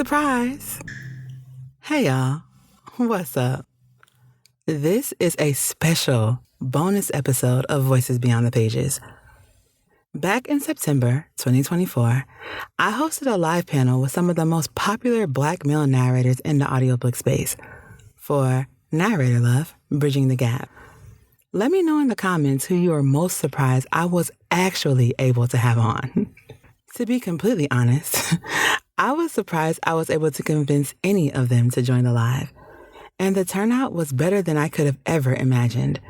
Surprise! Hey y'all, what's up? This is a special bonus episode of Voices Beyond the Pages. Back in September 2024, I hosted a live panel with some of the most popular Black male narrators in the audiobook space for Narrator Love, Bridging the Gap. Let me know in the comments who you are most surprised I was actually able to have on. To be completely honest, I was surprised I was able to convince any of them to join the live, and the turnout was better than I could have ever imagined.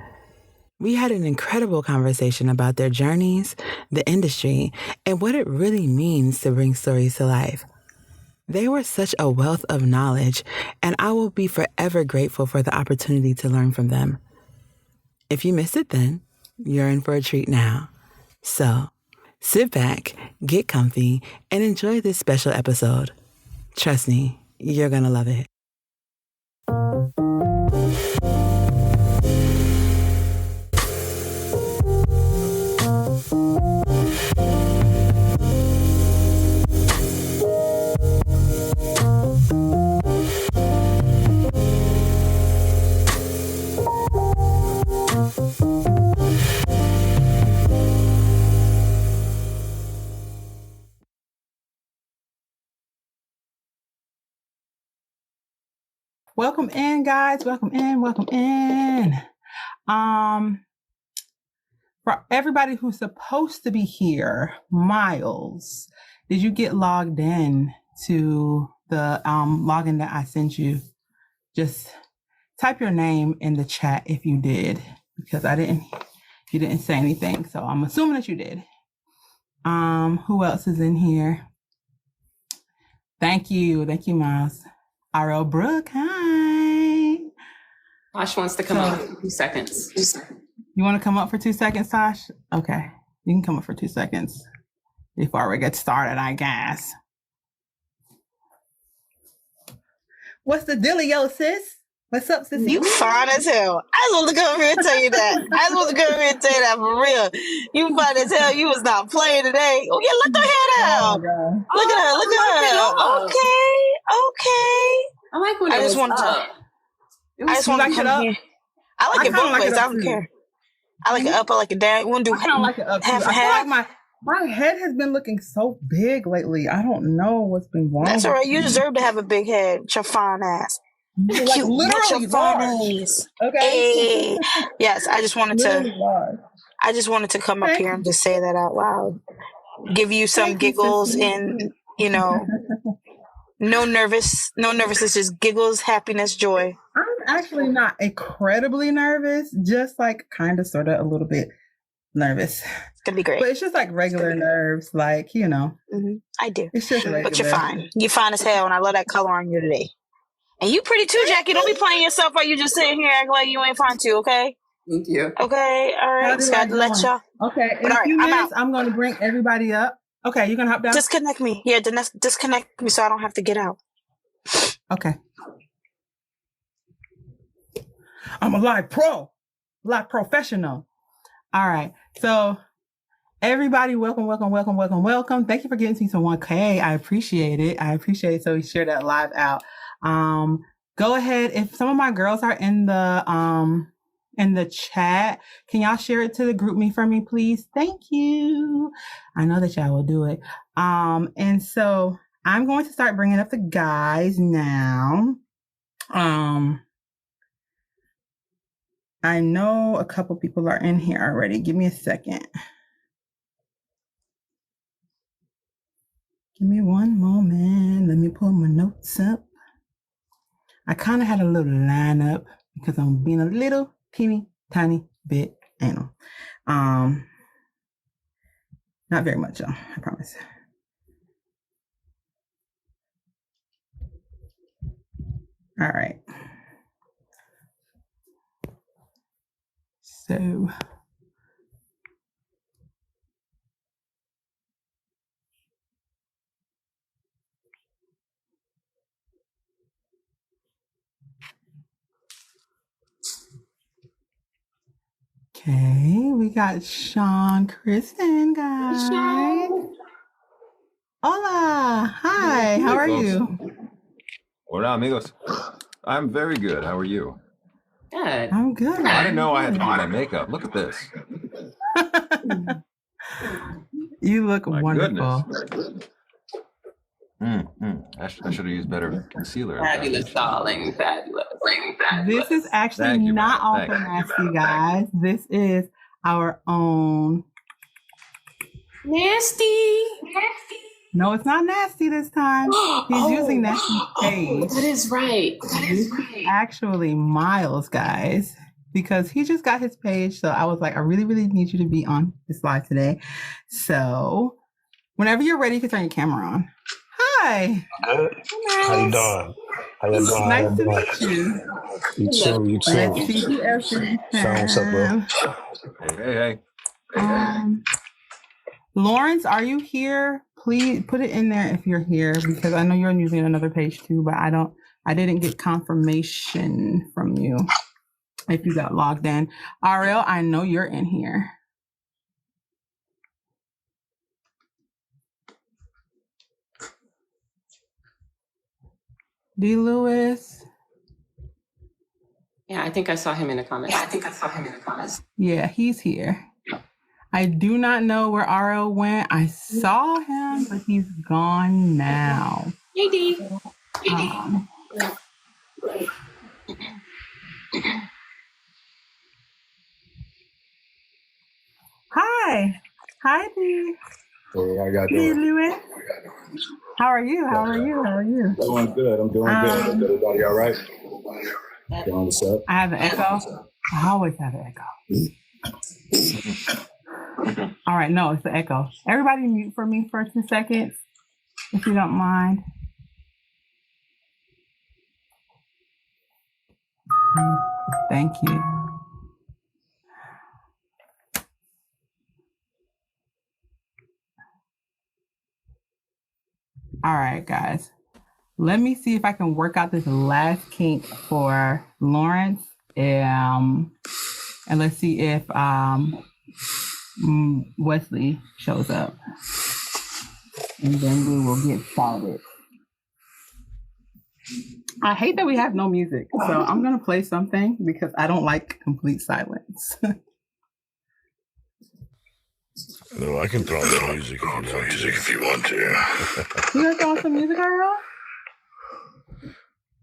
We had an incredible conversation about their journeys, the industry, and what it really means to bring stories to life. They were such a wealth of knowledge, and I will be forever grateful for the opportunity to learn from them. If you missed it then, you're in for a treat now. So, sit back, get comfy, and enjoy this special episode. Trust me, you're gonna love it. Welcome in, guys. Welcome in. For everybody who's supposed to be here, Miles, did you get logged in to the login that I sent you? Just type your name in the chat if you did, because you didn't say anything, so I'm assuming that you did. Who else is in here? Thank you, Miles. R.L. Brooke, hi. Tosh wants to come up for 2 seconds. You want to come up for 2 seconds, Tosh? Okay, you can come up for 2 seconds before we get started, I guess. What's the dealio, sis? What's up, sis? You fine as hell. I was supposed to come over here and tell you that. For real. You fine as hell. You was not playing today. Oh, yeah, let the head out. Oh, look at her. Okay. I like when it was up. I just want to come here. I like it both ways. I don't care. I like it up. I like it down. You want to do like it up half too. and half? Like my head has been looking so big lately. I don't know what's been wrong. That's all right. You deserve to have a big head. It's your fine ass. Like literally large. Okay. Hey. Yes, I just wanted to come up here and just say that out loud. Give you some giggles and, no nervousness, just giggles, happiness, joy. I'm actually not incredibly nervous, just like kind of sort of a little bit nervous. It's gonna be great. But it's just like regular nerves, like, Mm-hmm. I do. It's just regular. But you're fine. You're fine as hell, and I love that color on you today. And you pretty too, Jackie. Don't be playing yourself while you just sitting here acting like you ain't fine too, okay? Thank you. Okay, all right. Just got to let y'all. Okay, in a few minutes, I'm going to bring everybody up. Okay, you're going to hop down? Disconnect me. Yeah, disconnect me so I don't have to get out. Okay. I'm a live professional. All right. So everybody, welcome. Thank you for getting to 1K. I appreciate it. So we share that live out. Go ahead. If some of my girls are in the chat, can y'all share it to the group me for me, please? Thank you. I know that y'all will do it. And so I'm going to start bringing up the guys now. I know a couple people are in here already. Give me a second. Give me one moment. Let me pull my notes up. I kind of had a little lineup because I'm being a little teeny tiny bit anal. Not very much, y'all. I promise. All right. So okay, we got Sean Kristen, guys. Sean. Hola. Hi, how are you? Hola, amigos. I'm very good. How are you? Good. I'm good. I didn't know I had to do my makeup. Look at this. You look My wonderful. goodness. I should have used better concealer. Fabulous, darling. Fabulous. This is actually not all for nasty, guys. This is our own. Nasty. No, it's not nasty this time. He's using Nasty's page. That is right. Actually, Miles, guys, because he just got his page. So I was like, I really, really need you to be on this live today. So whenever you're ready, you can turn your camera on. Hi. Good. How you doing? How you doing? Nice to meet you. You too. You too. Let's see who else is What's up, bro? Hey. Lawrence, are you here? Please put it in there if you're here, because I know you're using another page too, but I didn't get confirmation from you if you got logged in. RL, I know you're in here. D. Lewis. Yeah, I think I saw him in the comments. Yeah, he's here. I do not know where RL went. I saw him, but he's gone now. Hey, D. Hi. Hi, D. Hey, how y'all D. doing? Lewis. How are you? Doing good. I'm doing good. Everybody all right? Doing what's up? I have an echo. I always have an echo. All right, no, it's the echo. Everybody mute for me for 2 seconds, if you don't mind. Thank you. All right, guys. Let me see if I can work out this last kink for Lawrence. And let's see if Wesley shows up. And then we will get started. I hate that we have no music, so I'm going to play something because I don't like complete silence. No, I can throw on some music if you want to. You guys want some music, Ariel?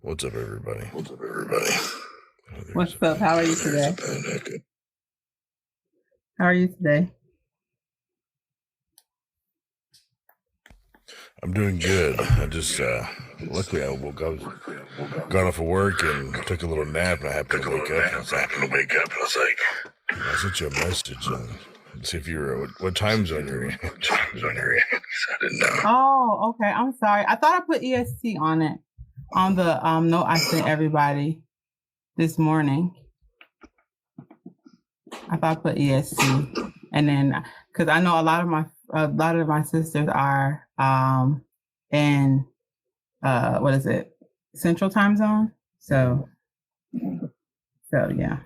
What's up, everybody? What's up? How are you today? How are you today? I'm doing good. I just, luckily I woke up, got off of work and took a little nap, and I happened to wake up. And I was like, I sent you a message and see if you're, what time zone you're in. I didn't know. Oh, okay. I'm sorry. I thought I put EST on it, on the note I sent everybody this morning. I thought I put EST, and then because I know a lot of my sisters are in what is it, Central Time Zone? So yeah.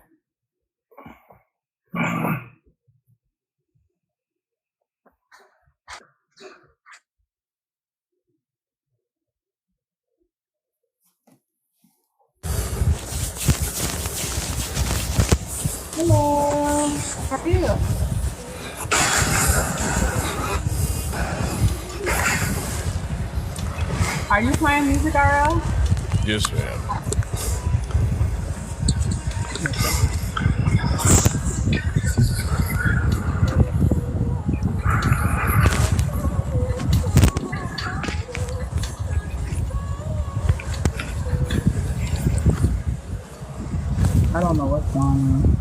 Hello. How are you? Are you playing music, RL? Yes, ma'am. I don't know what's going on.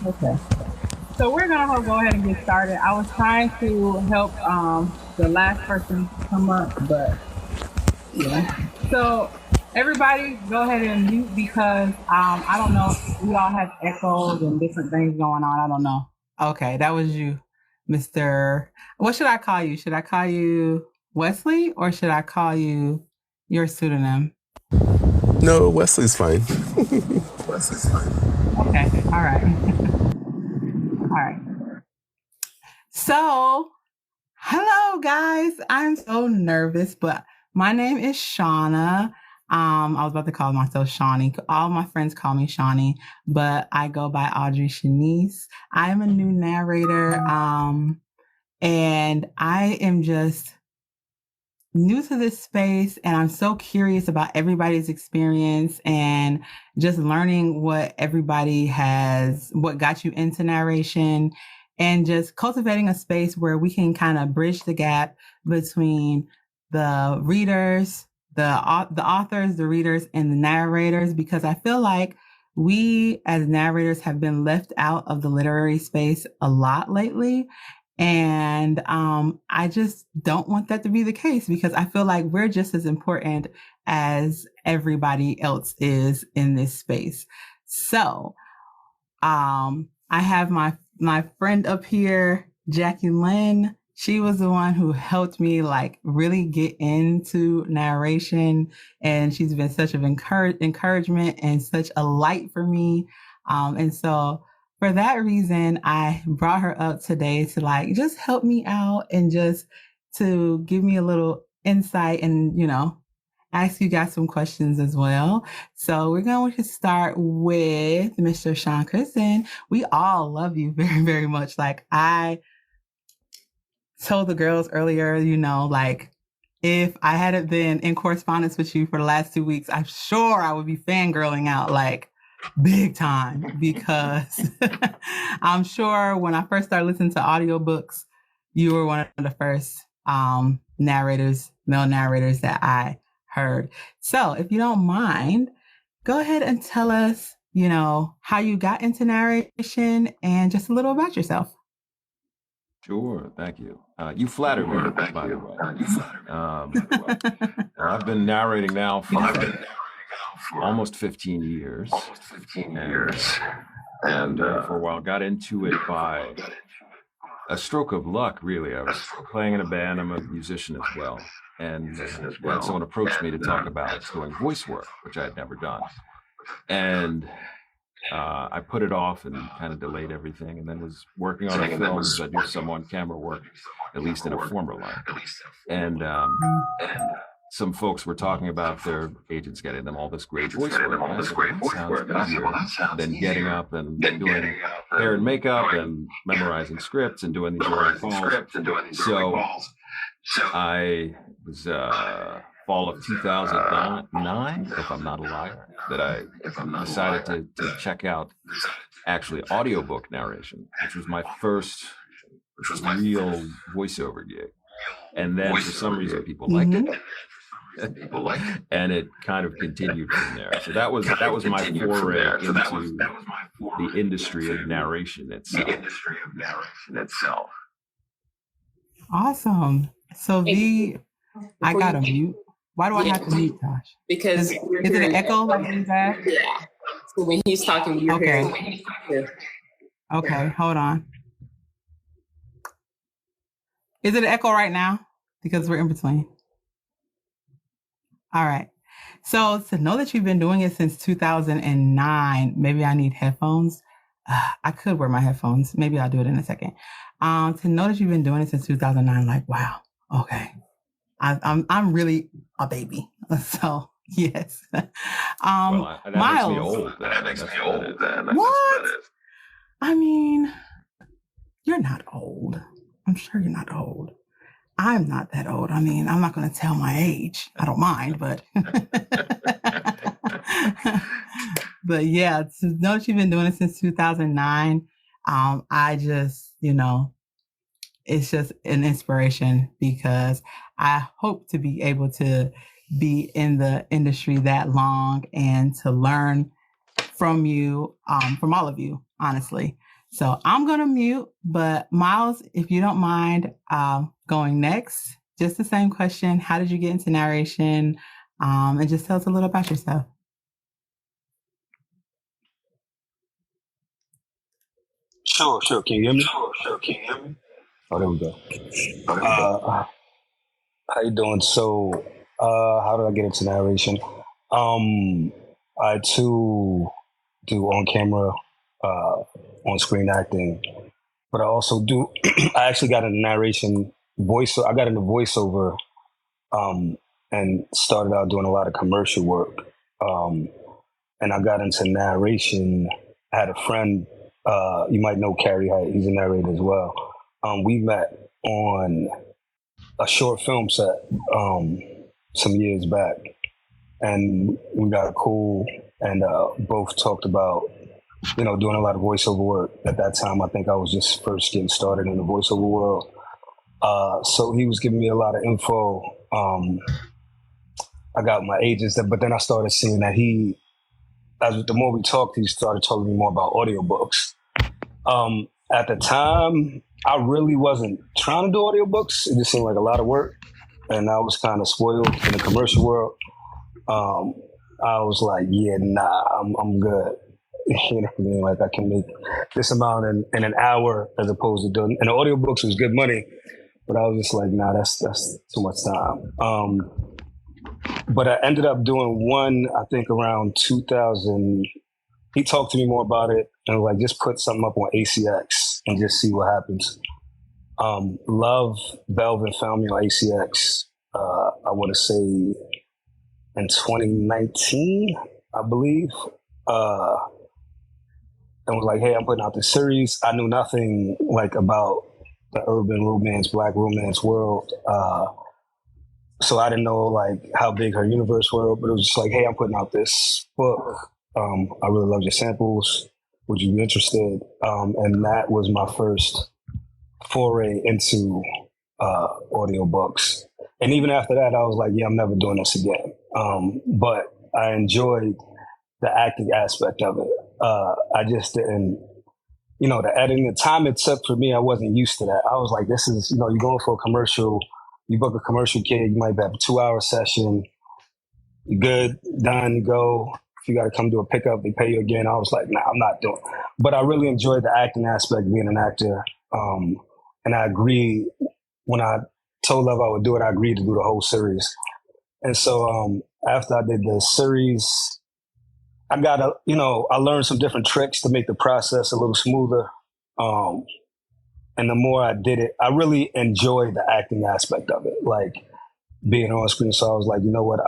Okay. So we're gonna go ahead and get started. I was trying to help the last person come up, but yeah. So everybody go ahead and mute because I don't know, we all have echoes and different things going on. I don't know. Okay, that was you, Mr. What should I call you? Should I call you Wesley, or should I call you your pseudonym? No, Wesley's fine. Wesley's fine. Okay. All right. All right. So, hello, guys. I'm so nervous, but my name is Shauna. I was about to call myself Shawnee. All my friends call me Shawnee, but I go by Audrey Shanice. I am a new narrator, and I am just new to this space, and I'm so curious about everybody's experience and just learning what got you into narration, and just cultivating a space where we can kind of bridge the gap between the readers, the authors, the readers, and the narrators, because I feel like we as narrators have been left out of the literary space a lot lately. And I just don't want that to be the case, because I feel like we're just as important as everybody else is in this space. So I have my friend up here, Jackie Lynn. She was the one who helped me like really get into narration, and she's been such an encouragement and such a light for me. And so for that reason, I brought her up today to like just help me out and just to give me a little insight and, ask you guys some questions as well. So we're going to start with Mr. Sean Kristen. We all love you very, very much. Like I told the girls earlier, like if I hadn't been in correspondence with you for the last 2 weeks, I'm sure I would be fangirling out like big time, because I'm sure when I first started listening to audiobooks, you were one of the first male narrators that I heard. So if you don't mind, go ahead and tell us, how you got into narration and just a little about yourself. Sure, thank you. You flatter me, by the way. I've been narrating now for almost 15 years. And for a while, got into it by a stroke of luck, really. I was playing in a band. I'm a musician as well. And someone approached me to talk about doing voice work, which I had never done. And I put it off and kind of delayed everything, and then was working on a film as I do some on-camera work, at least in a former life. And some folks were talking about their agents getting them all this great voice work. And I said, that sounds then getting up and doing hair and makeup and memorizing scripts and doing these early calls. So I was fall of 2009, if I'm not a liar, that I decided to check out actually audiobook narration, which was my first real voiceover gig. And then for some reason people liked it. And it kind of continued from there. So that was my foray into the industry of narration itself. Awesome. So I got to mute. Why do I have to mute, Tosh? Because is it an echo like that? Yeah. So when he's talking, you're hearing. Okay, hold on. Is it an echo right now? Because we're in between. All right. So to know that you've been doing it since 2009, maybe I need headphones. I could wear my headphones. Maybe I'll do it in a second. To know that you've been doing it since 2009, like, wow. Okay. I'm really a baby. So yes. That Miles. makes me old. What? I mean, you're not old. I'm sure you're not old. I'm not that old. I mean, I'm not going to tell my age. I don't mind, but but yeah, to know that you've been doing it since 2009, I just, it's just an inspiration, because I hope to be able to be in the industry that long and to learn from you, from all of you, honestly. So I'm going to mute, but Miles, if you don't mind going next, just the same question. How did you get into narration? And just tell us a little about yourself. Sure. Can you hear me? Oh, there we go. How you doing? So, how did I get into narration? I too do on camera, on screen acting, but I also do. I actually got into narration voice. I got into voiceover, um, and started out doing a lot of commercial work. Um, and I got into narration. I had a friend, you might know Carrie Height. He's a narrator as well. We met on a short film set some years back, and we got cool and both talked about doing a lot of voiceover work. At that time, I think I was just first getting started in the voiceover world. So he was giving me a lot of info. I got my agents, but then I started seeing that the more we talked, he started telling me more about audiobooks. At the time, I really wasn't trying to do audiobooks. It just seemed like a lot of work, and I was kind of spoiled in the commercial world. I was like, yeah, nah, I'm good. You know what I mean? Like, I can make this amount in an hour as opposed to doing. And the audiobooks was good money, but I was just like, nah, that's too much time. But I ended up doing one, I think around 2000. He talked to me more about it and was like, just put something up on ACX and just see what happens. Love Belvin found me on ACX. I want to say in 2019, I believe. And was like, hey, I'm putting out this series. I knew nothing like about the urban romance, Black romance world. So I didn't know like how big her universe was, but it was just like, hey, I'm putting out this book. I really love your samples. Would you be interested? And that was my first foray into audiobooks. And even after that, I was like, yeah, I'm never doing this again. But I enjoyed the acting aspect of it. I just didn't, the editing, the time it took for me, I wasn't used to that. I was like, this is, you're going for a commercial, you book a commercial gig, you might have a 2-hour session, you're good, done, go. If you got to come do a pickup, they pay you again. I was like, nah, I'm not doing it. But I really enjoyed the acting aspect, being an actor. And I agreed, when I told Love I would do it, I agreed to do the whole series. And so after I did the series, I learned some different tricks to make the process a little smoother. And the more I did it, I really enjoyed the acting aspect of it, like being on screen. So I was like, you know what,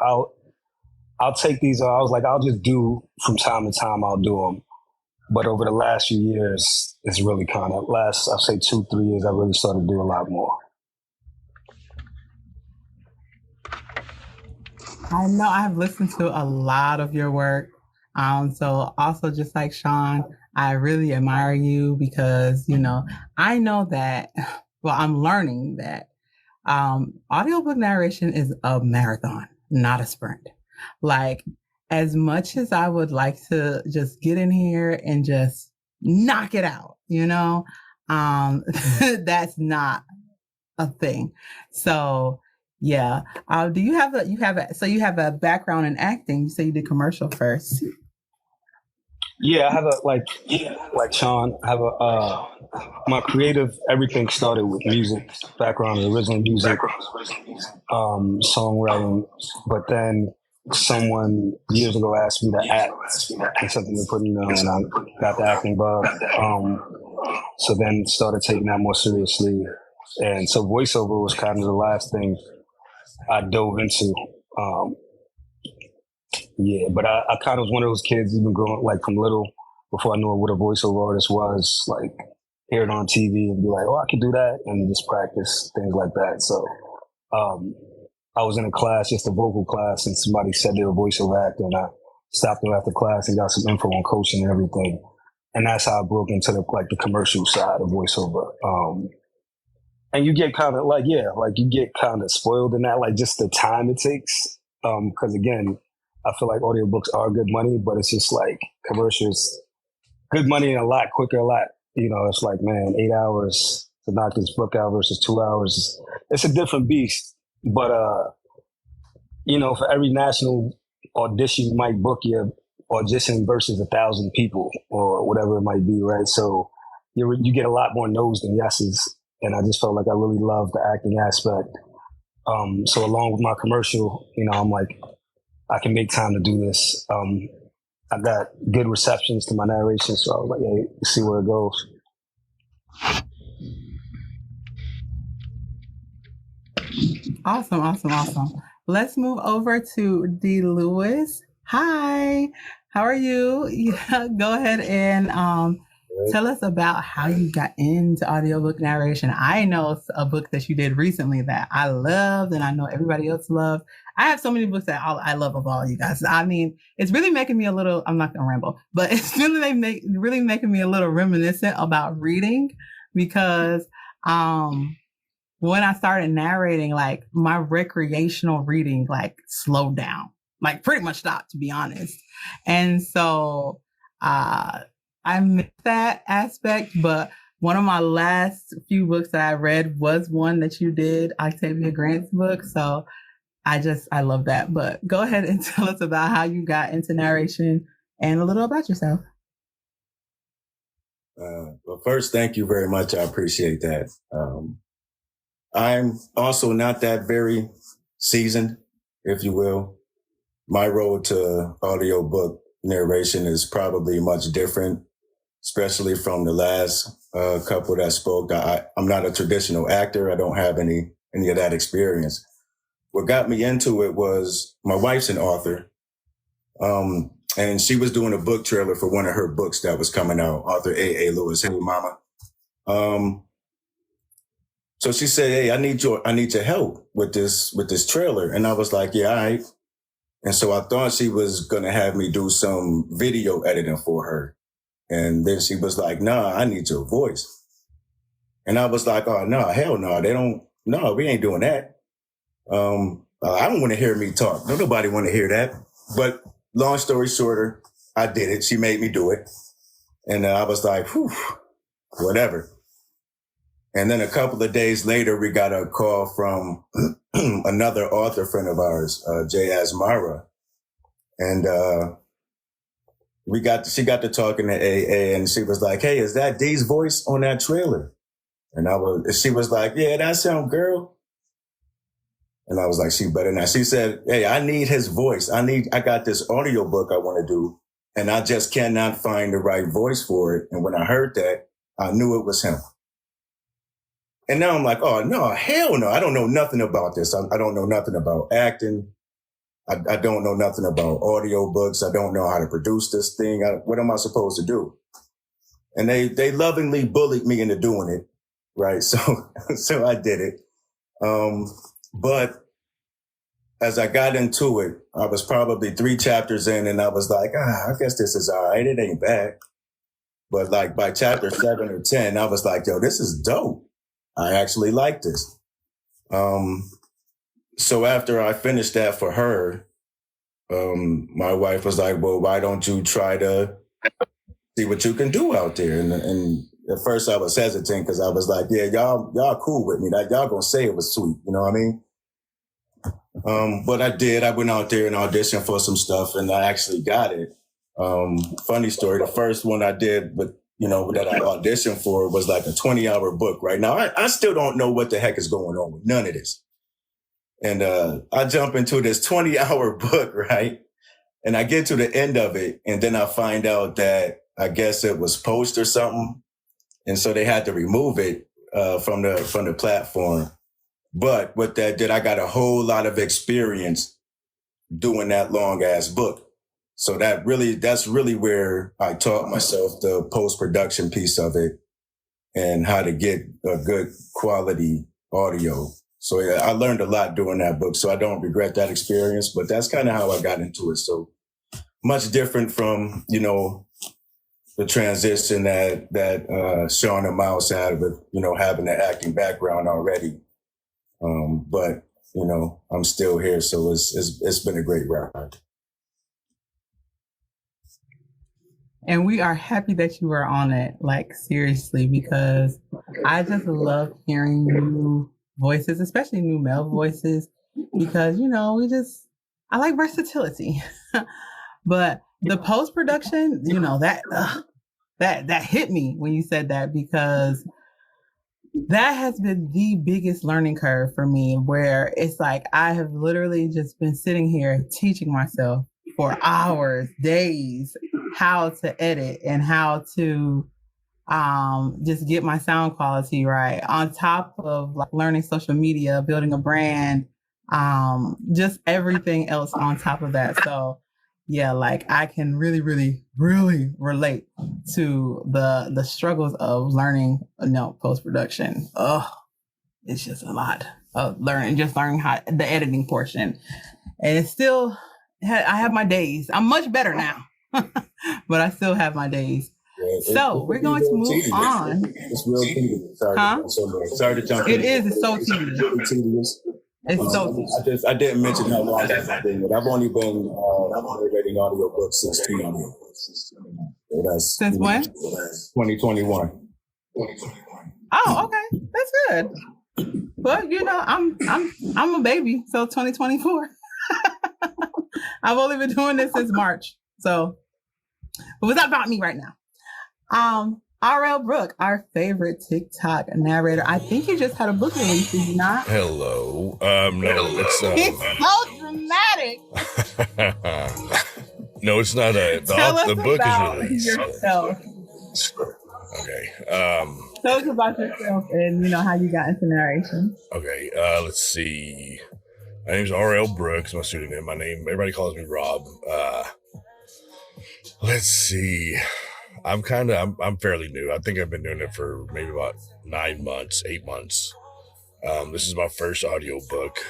I'll take these. I was like, I'll just do from time to time, I'll do them. But over the last few years, it's really kind of I'll say 2-3 years, I really started to do a lot more. I know I've listened to a lot of your work. So also just like Sean, I really admire you because, I know that, I'm learning that audiobook narration is a marathon, not a sprint. Like, as much as I would like to just get in here and just knock it out, that's not a thing. So yeah. Do you have you have a background in acting? You say you did commercial first. Yeah, I have like Sean, I have my creative, everything started with music, background, original music, songwriting. But then someone years ago asked me to act and something they put me on, and I got the acting bug. So then started taking that more seriously. And so voiceover was kind of the last thing I dove into. Yeah, but I kind of was one of those kids, even growing like from little, before I knew what a voiceover artist was, like hear it on TV and be like, oh, I can do that, and just practice things like that. So I was in a class, just a vocal class, and somebody said they were voiceover actor, and I stopped them after class and got some info on coaching and everything. And that's how I broke into the commercial side of voiceover. And you get kind of you get kind of spoiled in that, like just the time it takes. Because again, I feel like audiobooks are good money, but it's just like commercials, good money and a lot quicker, it's like, man, 8 hours to knock this book out versus 2 hours. It's a different beast. But, for every national audition, you might book your audition versus 1,000 people or whatever it might be, right? So you get a lot more no's than yeses. And I just felt like I really loved the acting aspect. So along with my commercial, I'm like, I can make time to do this. I got good receptions to my narration, so I was like, hey, let's see where it goes. Awesome. Let's move over to D. Lewis. Hi, how are you? Yeah, go ahead and tell us about how you got into audiobook narration. I know a book that you did recently that I loved and I know everybody else loved. I have so many books that I love of all you guys. I mean, it's really making me a little, I'm not going to ramble, but it's really making me a little reminiscent about reading because when I started narrating, like my recreational reading, like slowed down, like pretty much stopped, to be honest. And so I missed that aspect, but one of my last few books that I read was one that you did, Octavia Grant's book. So I love that. But go ahead and tell us about how you got into narration and a little about yourself. Well, first, thank you very much. I appreciate that. I'm also not that very seasoned, if you will. My road to audiobook narration is probably much different, especially from the last couple that spoke. I'm not a traditional actor. I don't have any of that experience. What got me into it was my wife's an author, and she was doing a book trailer for one of her books that was coming out, author A.A. Lewis. Hey, mama. So she said, hey, I need your help with this trailer. And I was like, yeah, all right. And so I thought she was going to have me do some video editing for her. And then she was like, nah, I need your voice. And I was like, oh, no, hell no, we ain't doing that. I don't want to hear me talk. Nobody want to hear that. But long story shorter, I did it. She made me do it. And I was like, whew, whatever. And then a couple of days later, we got a call from another author friend of ours, Jay Asmara. And she got to talking to AA, and she was like, hey, is that Dee's voice on that trailer? And she was like, yeah, that sound girl. And I was like, she better not. She said, hey, I need his voice. I got this audiobook I want to do, and I just cannot find the right voice for it. And when I heard that, I knew it was him. And now I'm like, oh, no, hell no. I don't know nothing about this. I don't know nothing about acting. I don't know nothing about audiobooks. I don't know how to produce this thing. What am I supposed to do? And they lovingly bullied me into doing it, right? So I did it. But as I got into it, I was probably 3 chapters in, and I was like, I guess this is all right. It ain't bad. But like by chapter 7 or 10, I was like, yo, this is dope. I actually like this. So after I finished that for her, my wife was like, well, why don't you try to see what you can do out there? And at first I was hesitant because I was like, yeah, y'all cool with me. Y'all gonna say it was sweet. You know what I mean? But I did. I went out there and auditioned for some stuff, and I actually got it. Funny story. The first one I did, that I auditioned for was like a 20-hour book. Right now, I still don't know what the heck is going on with none of this. And I jump into this 20-hour book, right? And I get to the end of it, and then I find out that I guess it was post or something, and so they had to remove it from the platform. But what that did, I got a whole lot of experience doing that long ass book. So that's really where I taught myself the post-production piece of it and how to get a good quality audio. So yeah, I learned a lot doing that book. So I don't regret that experience, but that's kind of how I got into it. So much different from, the transition that Sean and Miles had with, having an acting background already. But, I'm still here. So it's been a great ride. And we are happy that you are on it, like seriously, because I just love hearing new voices, especially new male voices, because, I like versatility. But the post-production, that hit me when you said that, because That has been the biggest learning curve for me, where it's like I have literally just been sitting here teaching myself for hours, days, how to edit and how to just get my sound quality right, on top of like learning social media, building a brand, just everything else on top of that. So yeah, like I can really, really, really relate to the struggles of learning, post-production. Oh, it's just a lot of learning how the editing portion. And it's still, I have my days. I'm much better now, but I still have my days. So we're going to move on. It's real tedious. Sorry to jump in. It is. It's so tedious. It's so tedious. I didn't mention how long I've been. I've only been narrating audiobooks since 2021. Since when? 2021. Oh, okay, that's good. But I'm a baby, so 2024. I've only been doing this since March, so. But it's not about me right now. R.L. Brooke, our favorite TikTok narrator. I think you just had a book release, did you not? Hello. No, it's He's so dramatic. No, it's not the book is released. Yourself. Okay. Tell us about yourself and how you got into narration. Okay. Let's see. My name's R.L. Brooks, my pseudonym. Everybody calls me Rob. Let's see. I'm fairly new. I think I've been doing it for maybe about 8 months. This is my first audiobook.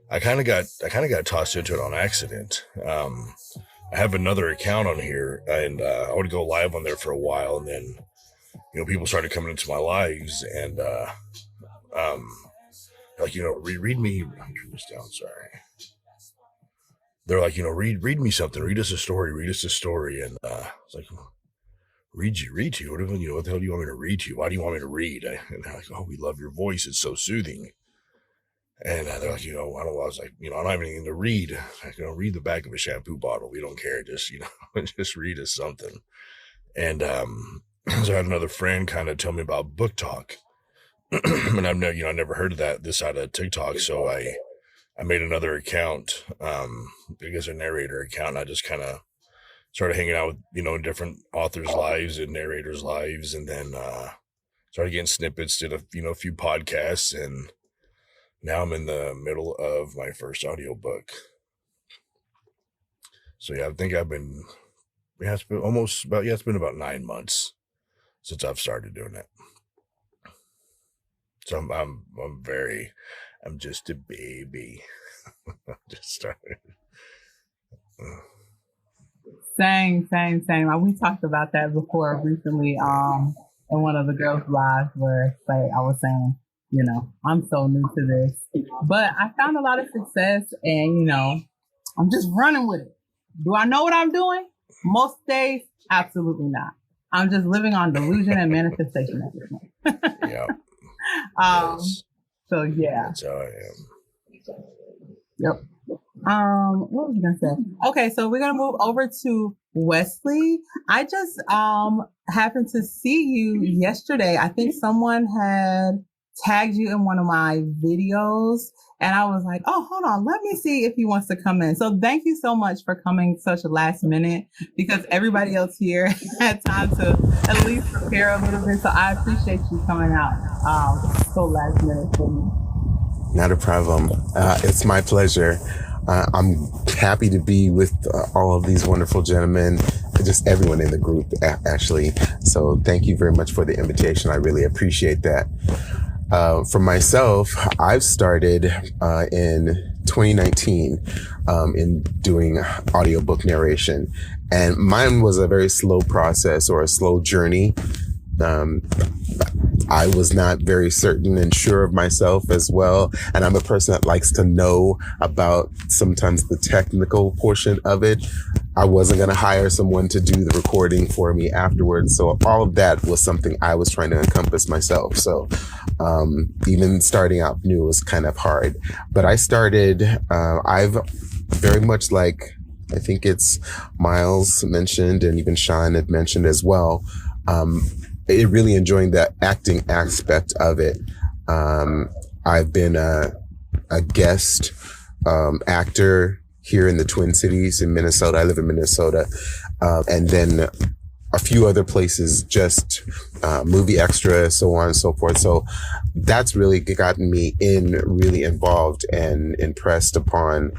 I kind of got tossed into it on accident. I have another account on here, and I would go live on there for a while, and then people started coming into my lives, and read me. I'm turning this down. Sorry. They're like, read me something. Read us a story. And it's like, read to you. What the hell do you want me to read to you? Why do you want me to read? And they're like, oh, we love your voice. It's so soothing. And they're like, I was like, I don't have anything to read. Read the back of a shampoo bottle. We don't care. Just, just read us something. And so I had another friend kind of tell me about Book Talk. And I've never heard of this side of TikTok. So I made another account, I guess a narrator account, and I just kind of started hanging out with, different authors' lives and narrators' lives, and then started getting snippets, did a few podcasts, and now I'm in the middle of my first audiobook. So yeah, I think it's been about 9 months since I've started doing it. So I'm just a baby. Just started. Same. We talked about that before recently in one of the girls' lives where I was saying, I'm so new to this. But I found a lot of success and, I'm just running with it. Do I know what I'm doing? Most days, absolutely not. I'm just living on delusion and manifestation at this point. Yeah. Yes. So yeah. That's how I am. Yep. What was I gonna say? Okay, so we're gonna move over to Wesley. I just happened to see you yesterday. I think someone had tagged you in one of my videos, and I was like, oh, hold on, let me see if he wants to come in. So thank you so much for coming such a last minute, because everybody else here had time to at least prepare a little bit. So I appreciate you coming out so last minute for me. Not a problem. It's my pleasure. I'm happy to be with all of these wonderful gentlemen, just everyone in the group, actually. So thank you very much for the invitation. I really appreciate that. For myself, I've started in 2019 in doing audiobook narration. And mine was a very slow process, or a slow journey. I was not very certain and sure of myself as well. And I'm a person that likes to know about sometimes the technical portion of it. I wasn't going to hire someone to do the recording for me afterwards. So all of that was something I was trying to encompass myself. So even starting out new was kind of hard. But I started, I've very much like, I think it's Miles mentioned, and even Sean had mentioned as well, really enjoying the acting aspect of it. I've been a guest actor here in the Twin Cities in Minnesota. I live in Minnesota. And then a few other places, just movie extra, so on and so forth. So that's really gotten me really involved and impressed upon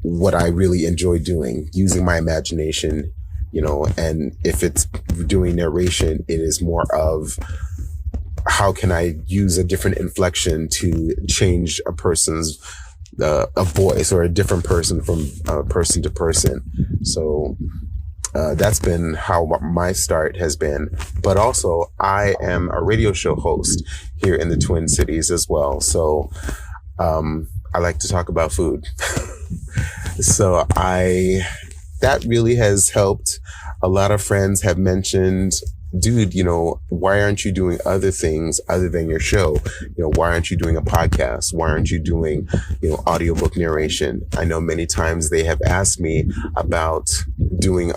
what I really enjoy doing, using my imagination, and if it's doing narration, it is more of how can I use a different inflection to change a person's a voice, or a different person from person to person. So that's been how my start has been. But also, I am a radio show host here in the Twin Cities as well. So I like to talk about food. So that really has helped. A lot of friends have mentioned, dude, why aren't you doing other things other than your show? Why aren't you doing a podcast? Why aren't you doing, audiobook narration? I know many times they have asked me about doing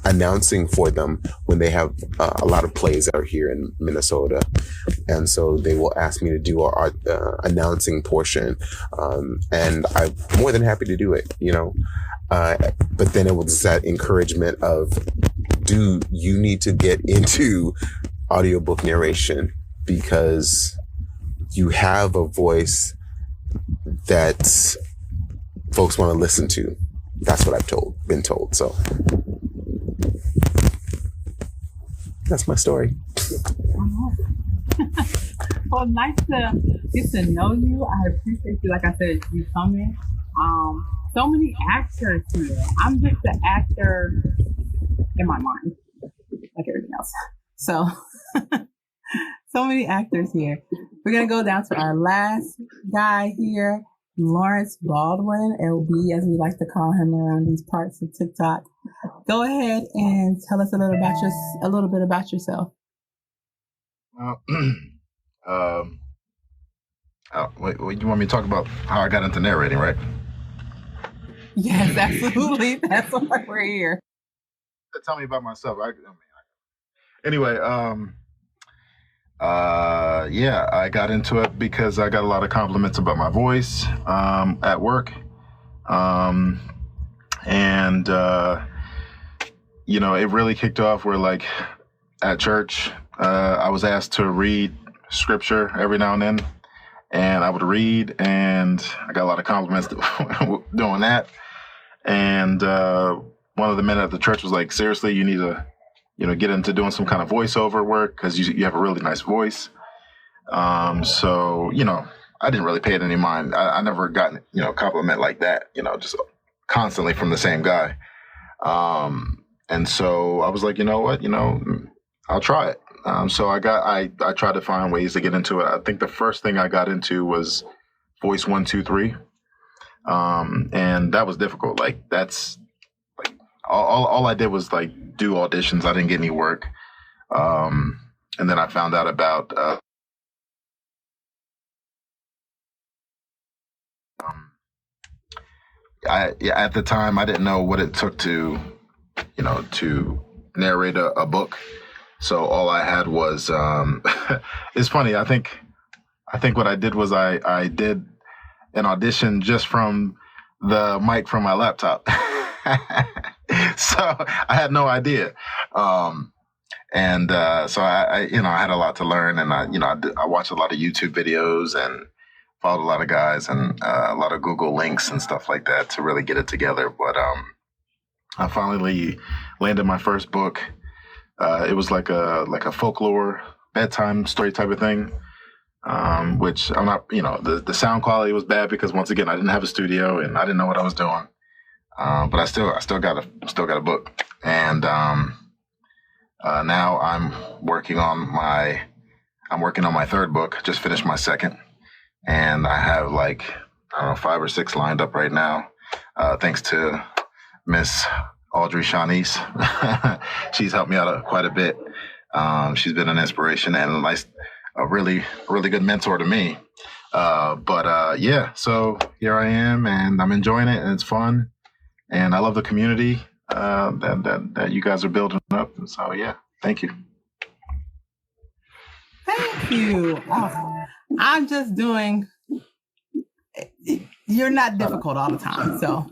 announcing for them when they have a lot of plays that are here in Minnesota. And so they will ask me to do our announcing portion. And I'm more than happy to do it, but then it was that encouragement of, dude, you need to get into audiobook narration because you have a voice that folks want to listen to. That's what I've been told. So that's my story. Well, nice to get to know you. I appreciate you. Like I said, you coming. So many actors here. I'm just an actor in my mind, like everything else. So, so many actors here. We're going to go down to our last guy here, Lawrence Baldwin, LB, as we like to call him around these parts of TikTok. Go ahead and tell us a little bit about yourself. Wait, you want me to talk about how I got into narrating, right? Yes, absolutely. That's why we're here. Tell me about myself. Anyway, I got into it because I got a lot of compliments about my voice at work. It really kicked off where, like, at church, I was asked to read scripture every now and then, and I would read, and I got a lot of compliments doing that. And one of the men at the church was like, seriously, you need to, get into doing some kind of voiceover work because you have a really nice voice. So, I didn't really pay it any mind. I never gotten, a compliment like that, just constantly from the same guy. And so I was like, you know what, I'll try it. So I tried to find ways to get into it. I think the first thing I got into was Voice 1, 2, 3. And that was difficult. Like, that's like all I did was like do auditions. I didn't get any work. And then I found out about at the time I didn't know what it took to narrate a book. So all I had was it's funny. I think what I did was I did an audition just from the mic from my laptop. So I had no idea. So I had a lot to learn, and I watched a lot of YouTube videos and followed a lot of guys and a lot of Google links and stuff like that to really get it together. But I finally landed my first book. It was like a folklore bedtime story type of thing. Which I'm not, the sound quality was bad because once again, I didn't have a studio and I didn't know what I was doing. But I still got a book. And, now I'm working on my third book, just finished my second. And I have 5 or 6 lined up right now. Thanks to Miss Audrey Shanice. She's helped me out quite a bit. She's been an inspiration and a really, really good mentor to me. So here I am and I'm enjoying it and it's fun. And I love the community that you guys are building up. And so, yeah, thank you. you. Oh, I'm just doing, you're not difficult all the time. So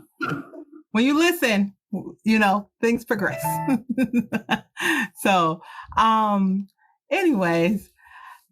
when you listen, things progress. So, anyways,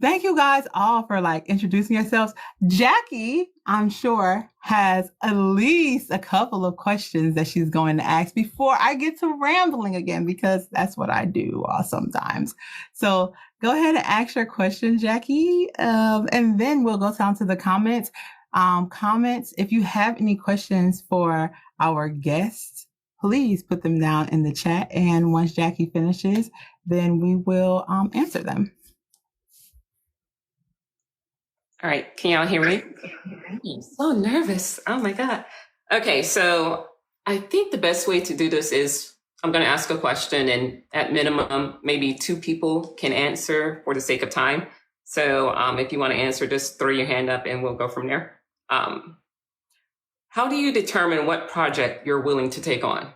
thank you guys all for introducing yourselves. Jackie, I'm sure, has at least a couple of questions that she's going to ask before I get to rambling again, because that's what I do sometimes. So go ahead and ask your question, Jackie, and then we'll go down to the comments. If you have any questions for our guests, please put them down in the chat. And once Jackie finishes, then we will answer them. All right, can y'all hear me? I'm so nervous. Oh my God. Okay, so I think the best way to do this is I'm going to ask a question, and at minimum, maybe 2 people can answer for the sake of time. So if you want to answer, just throw your hand up and we'll go from there. How do you determine what project you're willing to take on?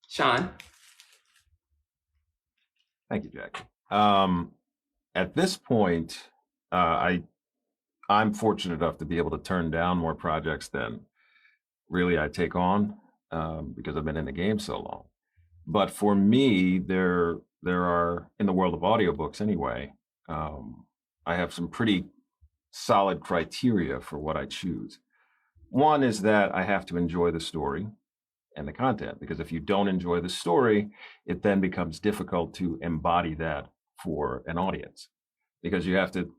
Sean? Thank you, Jackie. At this point, I'm fortunate enough to be able to turn down more projects than really I take on, because I've been in the game so long. But for me, there are, in the world of audiobooks anyway, I have some pretty solid criteria for what I choose. One is that I have to enjoy the story and the content, because if you don't enjoy the story, it then becomes difficult to embody that for an audience, because you have to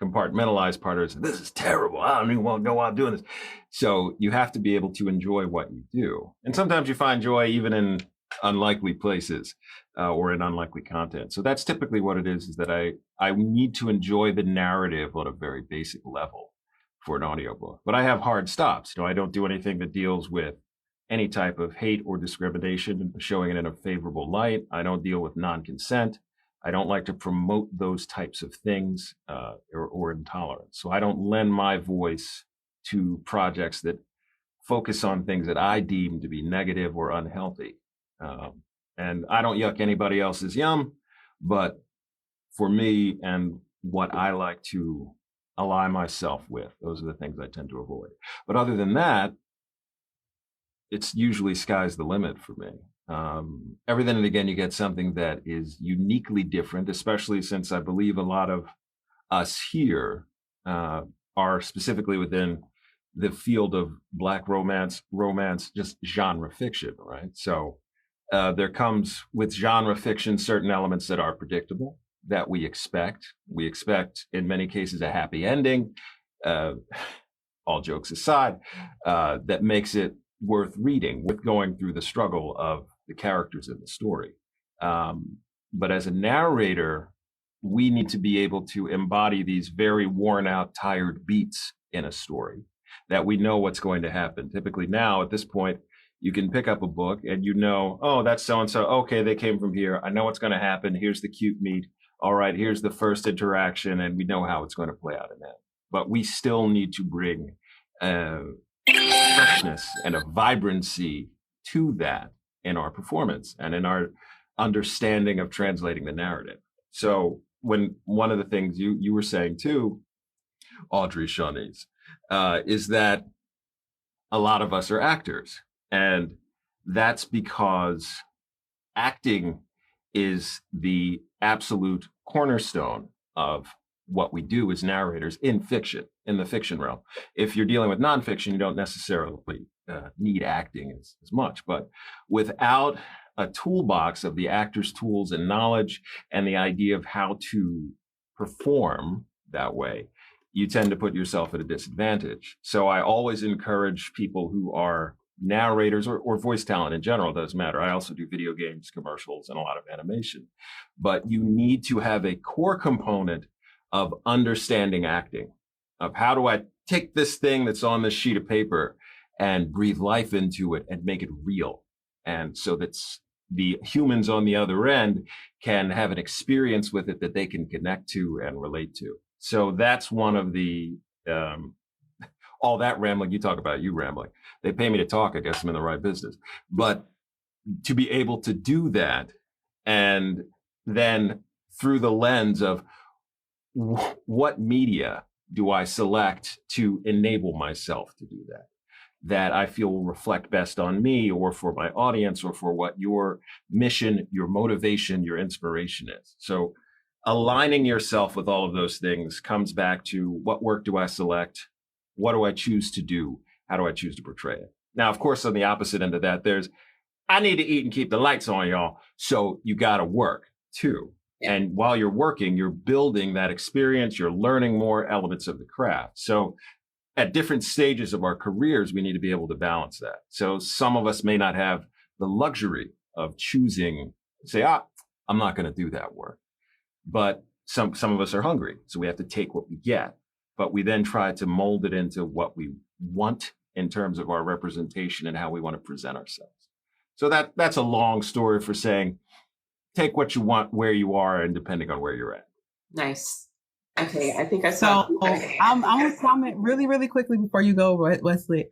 compartmentalize part of it. This is terrible. I don't even want to know why I'm doing this. So you have to be able to enjoy what you do. And sometimes you find joy even in unlikely places or in unlikely content. So that's typically what it is that I need to enjoy the narrative on a very basic level for an audiobook. But I have hard stops. I don't do anything that deals with any type of hate or discrimination, showing it in a favorable light. I don't deal with non-consent. I don't like to promote those types of things or intolerance. So I don't lend my voice to projects that focus on things that I deem to be negative or unhealthy. And I don't yuck anybody else's yum, but for me and what I like to ally myself with, those are the things I tend to avoid. But other than that, it's usually sky's the limit for me. Every then and again, you get something that is uniquely different, especially since I believe a lot of us here are specifically within the field of Black romance, just genre fiction, right? So there comes with genre fiction certain elements that are predictable, that we expect. We expect, in many cases, a happy ending, all jokes aside, that makes it worth reading, worth going through the struggle of the characters in the story. But as a narrator, we need to be able to embody these very worn out, tired beats in a story, that we know what's going to happen. Typically now, at this point, you can pick up a book and oh, that's so-and-so. Okay, they came from here. I know what's going to happen. Here's the cute meat. All right, here's the first interaction, and we know how it's going to play out in that. But we still need to bring freshness and a vibrancy to that in our performance and in our understanding of translating the narrative. So when one of the things you were saying too, Audrey Shawnees, is that a lot of us are actors. And that's because acting is the absolute cornerstone of what we do as narrators in fiction, in the fiction realm. If you're dealing with nonfiction, you don't necessarily need acting as much. But without a toolbox of the actor's tools and knowledge and the idea of how to perform that way, you tend to put yourself at a disadvantage. So I always encourage people who are narrators or voice talent in general, doesn't matter. I also do video games, commercials, and a lot of animation. But you need to have a core component of understanding acting, of how do I take this thing that's on this sheet of paper and breathe life into it and make it real. And so that the humans on the other end can have an experience with it that they can connect to and relate to. So that's one of the, all that rambling, you talk about you rambling. They pay me to talk, I guess I'm in the right business. But to be able to do that And then through the lens of what media do I select to enable myself to do that I feel will reflect best on me or for my audience or for what your mission, your motivation, your inspiration is. So aligning yourself with all of those things comes back to what work do I select? What do I choose to do? How do I choose to portray it? Now, of course, on the opposite end of that, there's, I need to eat and keep the lights on, y'all. So you got to work too. Yeah. And while you're working, you're building that experience, you're learning more elements of the craft. So at different stages of our careers, we need to be able to balance that. So some of us may not have the luxury of choosing, say, I'm not going to do that work. But some of us are hungry, so we have to take what we get. But we then try to mold it into what we want in terms of our representation and how we want to present ourselves. So that's a long story for saying, take what you want where you are and depending on where you're at. Nice. Okay, I think I saw. So I'm going to comment really, really quickly before you go, Wesley.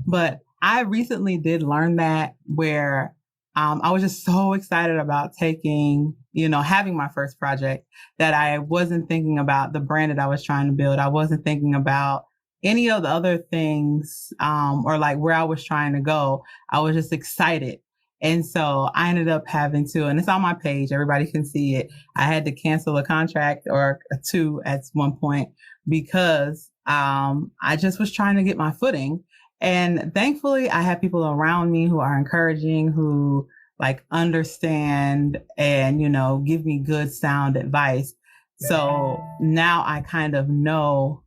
But I recently did learn that where I was just so excited about taking, having my first project that I wasn't thinking about the brand that I was trying to build. I wasn't thinking about any of the other things or like where I was trying to go. I was just excited. And so I ended up having to, and it's on my page, everybody can see it. I had to cancel a contract or two at one point because I just was trying to get my footing. And thankfully, I have people around me who are encouraging, who like understand and, give me good sound advice. So now I kind of know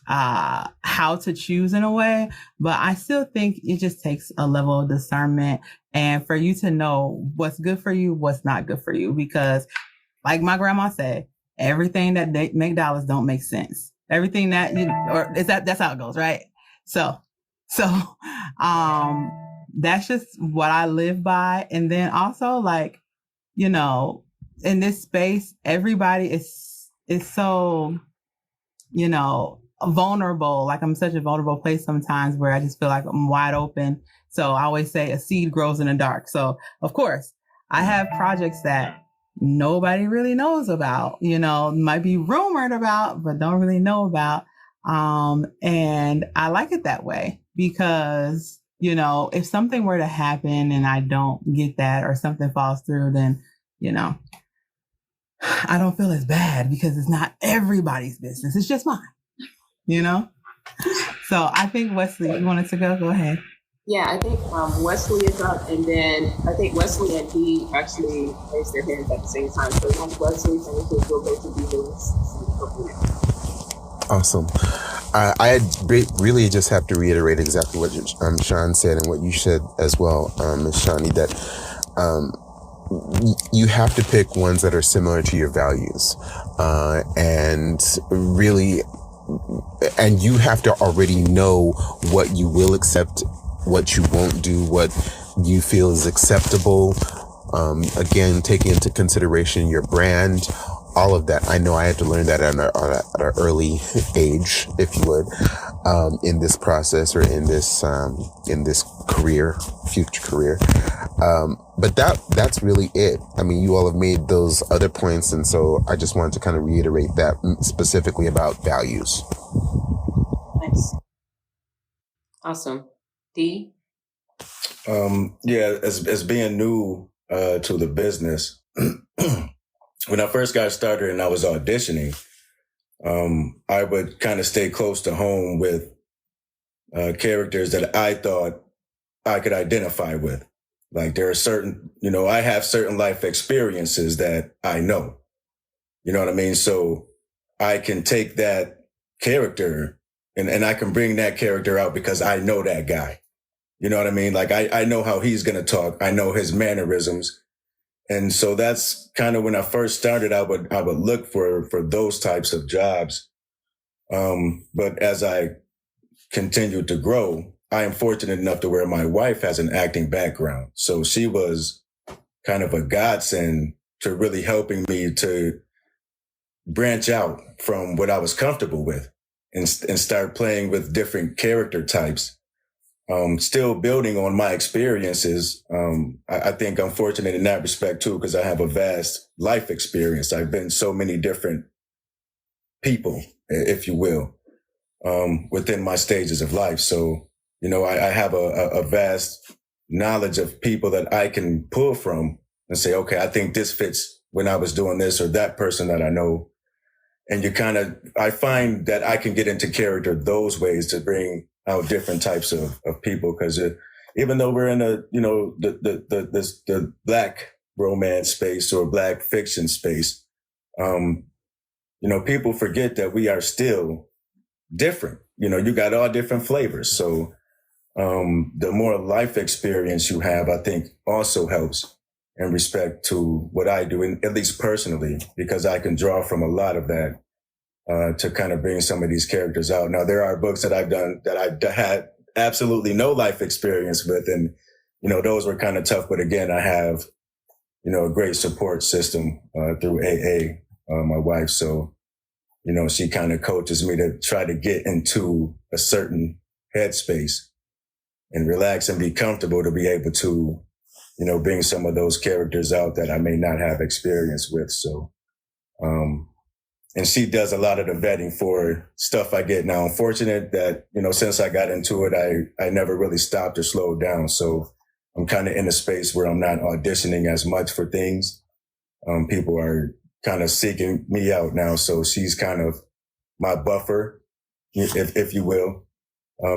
how to choose in a way, but I still think it just takes a level of discernment and for you to know what's good for you, what's not good for you. Because like my grandma said, everything that make dollars don't make sense. Everything that, that's how it goes, right? So that's just what I live by. And then also like, in this space, everybody is so, vulnerable. Like I'm such a vulnerable place sometimes where I just feel like I'm wide open. So I always say a seed grows in the dark. So of course I have projects that nobody really knows about, might be rumored about, but don't really know about. And I like it that way because, if something were to happen and I don't get that or something falls through, then, I don't feel as bad because it's not everybody's business. It's just mine, So I think Wesley, you wanted to go? Go ahead. Yeah, I think Wesley is up, and then I think Wesley and Dee actually raised their hands at the same time. So once Wesley finishes, we'll go to Dee Lewis. Awesome. I really just have to reiterate exactly what Sean said and what you said as well, Ms. Shani, that you have to pick ones that are similar to your values, and you have to already know what you will accept, what you won't do, what you feel is acceptable. Again, taking into consideration your brand, all of that. I know I had to learn that at an early age, if you would, in this process or in this future career. But that's really it. I mean, you all have made those other points. And so I just wanted to kind of reiterate that specifically about values. Nice. Awesome. Dee? Yeah, as being new to the business, when I first got started and I was auditioning, I would kind of stay close to home with characters that I thought I could identify with. Like there are certain, I have certain life experiences that I know. You know what I mean? So I can take that character and I can bring that character out because I know that guy. You know what I mean? Like I know how he's going to talk. I know his mannerisms. And so that's kind of when I first started, I would look for those types of jobs. But as I continued to grow, I am fortunate enough to where my wife has an acting background. So she was kind of a godsend to really helping me to branch out from what I was comfortable with and start playing with different character types. still building on my experiences. I think I'm fortunate in that respect too, because I have a vast life experience. I've been so many different people, if you will, within my stages of life. So, I have a vast knowledge of people that I can pull from and say, okay, I think this fits when I was doing this, or that person that I know. And I find that I can get into character those ways to bring out different types of people. Because even though we're in the Black romance space or Black fiction space, people forget that we are still different. You got all different flavors. So the more life experience you have, I think also helps in respect to what I do, at least personally, because I can draw from a lot of that to kind of bring some of these characters out. Now, there are books that I've done that I had absolutely no life experience with, and, those were kind of tough. But again, I have, a great support system through AA, my wife. So, she kind of coaches me to try to get into a certain headspace and relax and be comfortable to be able to, bring some of those characters out that I may not have experience with. So, and she does a lot of the vetting for stuff I get. Now, I'm fortunate that, since I got into it, I never really stopped or slowed down. So I'm kind of in a space where I'm not auditioning as much for things. People are kind of seeking me out now. So she's kind of my buffer, if you will,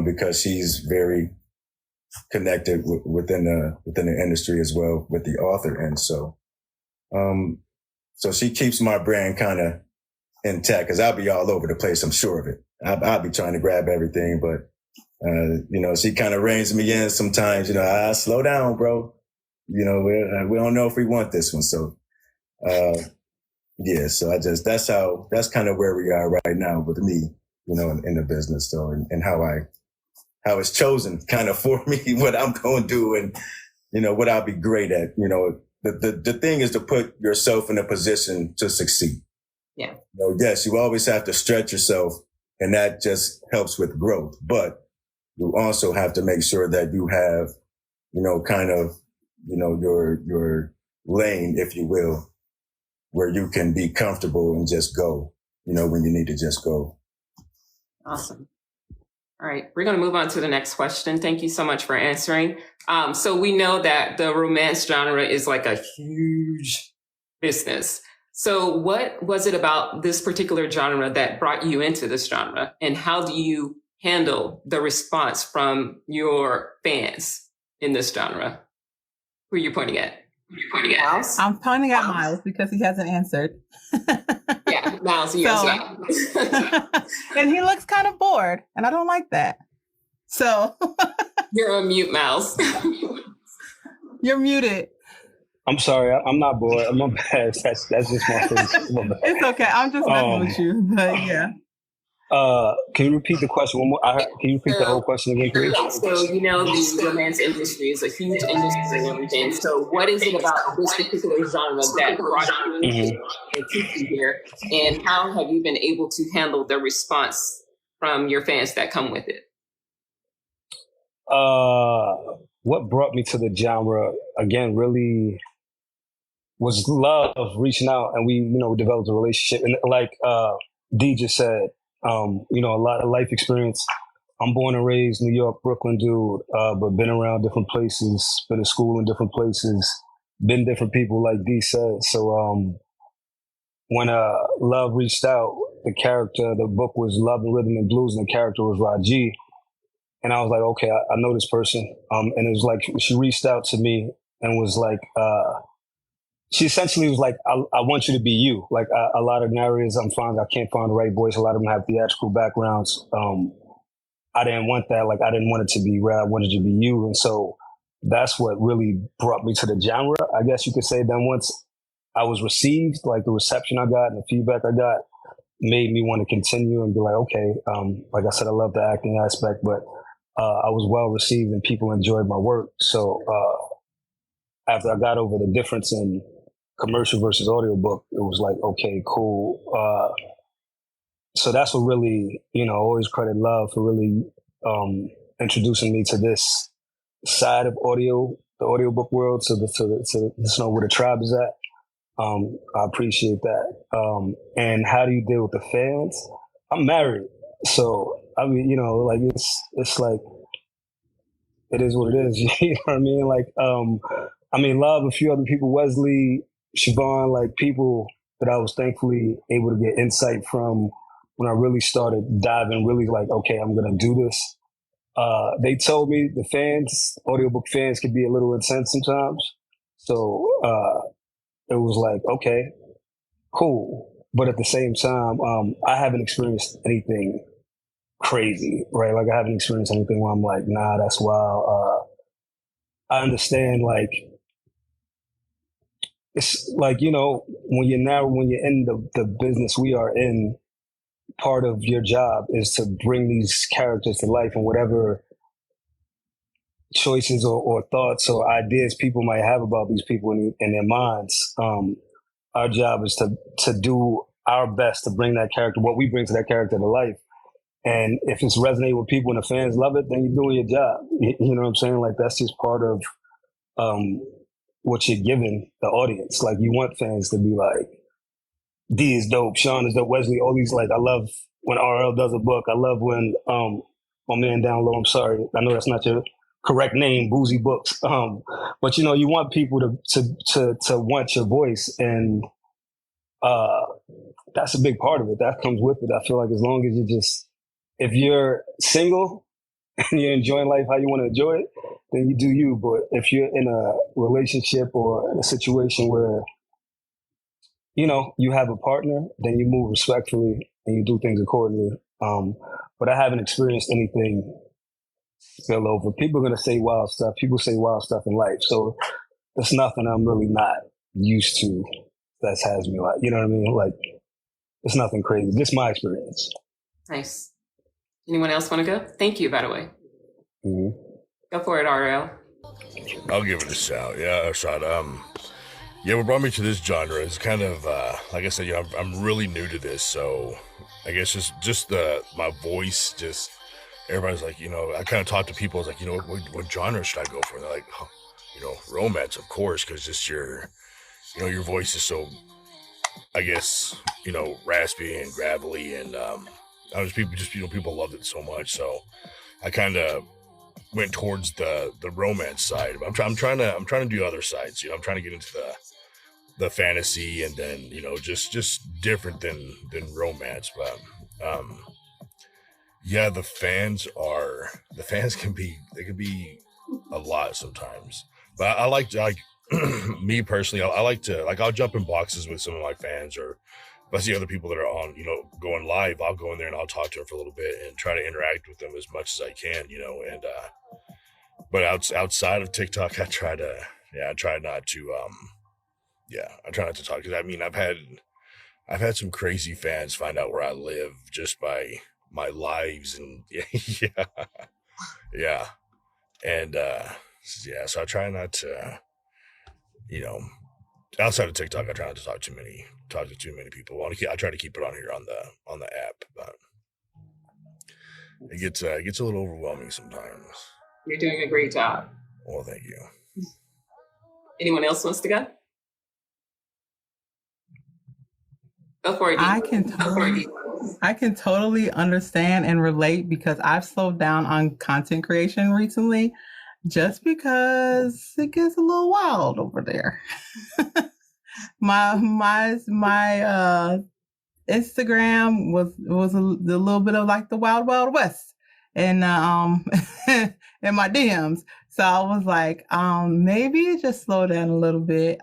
because she's very connected within the industry as well with the author. And so, so she keeps my brand kind of intact, because I'll be all over the place. I'm sure of it. I'll be trying to grab everything, but, she kind of reins me in sometimes, slow down, bro. We don't know if we want this one. So, yeah, so that's kind of where we are right now with me, in the business. So, and how it's chosen kind of for me, what I'm going to do and, what I'll be great at. The thing is to put yourself in a position to succeed. Yeah. Yes, you always have to stretch yourself, and that just helps with growth. But you also have to make sure that you have, your lane, if you will, where you can be comfortable and just go, when you need to just go. Awesome. All right, we're going to move on to the next question. Thank you so much for answering. So we know that the romance genre is like a huge business. So what was it about this particular genre that brought you into this genre? And how do you handle the response from your fans in this genre? Who are you pointing at? Miles? I'm pointing at Miles because he hasn't answered. Yeah, Miles, you answer. And he looks kind of bored, and I don't like that. So you're on mute, Miles. You're muted. I'm sorry, I'm not bored. I'm not bad. That's just my face. It's okay. I'm just messing with you, but yeah. Can you repeat the question one more? Can you repeat the whole question again, please? So, the romance industry is a huge industry and everything. So what is it about this particular genre that brought you and keeps you here? And how have you been able to handle the response from your fans that come with it? What brought me to the genre, again, really was love, reaching out, and we developed a relationship. And like Dee just said, a lot of life experience. I'm born and raised New York, Brooklyn dude, but been around different places, been to school in different places, been different people, like Dee said. So when Love reached out, the book was Love and Rhythm and Blues, and the character was Raji. And I was like, okay, I know this person. And it was like, she reached out to me and was like, she essentially was like, I want you to be you. Like a lot of narrators, I can't find the right voice. A lot of them have theatrical backgrounds. I didn't want that. Like, I didn't want it to be Red. I wanted it to be you. And so that's what really brought me to the genre, I guess you could say. Then once I was received, like the reception I got and the feedback I got made me want to continue and be like, okay, like I said, I love the acting aspect, but I was well received and people enjoyed my work. So after I got over the difference in commercial versus audiobook, it was like, okay, cool. So that's what really, always credit Love for really introducing me to this side of audio, the audiobook world, to know where the tribe is at. I appreciate that. And how do you deal with the fans? I'm married, so I mean, like it's like it is what it is. You know what I mean? Like, I mean, Love, a few other people, Wesley, Siobhan, like people that I was thankfully able to get insight from when I really started diving, really like, okay, I'm gonna do this. They told me the fans, audiobook fans, could be a little intense sometimes. So it was like, okay, cool. But at the same time, I haven't experienced anything crazy, right? Like I haven't experienced anything where I'm like, nah, that's wild. I understand, like, it's like, when you're in the business we are in, part of your job is to bring these characters to life, and whatever choices or thoughts or ideas people might have about these people in their minds, our job is to do our best to bring that character, what we bring to that character, to life. And if it's resonating with people and the fans love it, then you're doing your job. You know what I'm saying? Like that's just part of what you're giving the audience. Like you want fans to be like, D is dope, Sean is dope, Wesley, all these, like, I love when RL does a book. I love when my man down low, I'm sorry, I know that's not your correct name, Boozy Books. But you want people to want your voice, and that's a big part of it. That comes with it. I feel like as long as if you're single and you're enjoying life how you want to enjoy it, then you do you. But if you're in a relationship or in a situation where you have a partner, then you move respectfully and you do things accordingly. But I haven't experienced anything spill over. People are going to say wild stuff. People say wild stuff in life. So there's nothing I'm really not used to that has me like, you know what I mean? Like, it's nothing crazy. Just my experience. Nice. Anyone else want to go? Thank you, by the way. Mm-hmm. Go for it, RL. I'll give it a shout. Yeah, a shot. Yeah, what brought me to this genre is kind of, like I said, I'm really new to this, so I guess just my voice, just everybody's like, I kind of talk to people, I was like, what genre should I go for? And they're like, romance, of course, because just your voice is so, I guess, raspy and gravelly, and people loved it so much, so I kind of went towards the romance side. I'm trying to do other sides. I'm trying to get into the fantasy, and then just different than romance. But yeah, the fans can be a lot sometimes. But I like me personally. I like to I'll jump in boxes with some of my fans, or if I see other people that are on going live, I'll go in there and I'll talk to them for a little bit and try to interact with them as much as I can. And but outside of TikTok, I try not to I try not to talk, because I mean I've had some crazy fans find out where I live just by my lives, and yeah, and so I try not to, outside of TikTok, I try not to talk to too many people. I try to keep it on here on the app, but it gets a little overwhelming sometimes. You're doing a great job. Well, thank you. Anyone else wants to go? Go for it. I can totally understand and relate, because I've slowed down on content creation recently, just because it gets a little wild over there. my Instagram was a little bit of like the Wild Wild West, and in my DMs. So I was like, maybe it just slow down a little bit.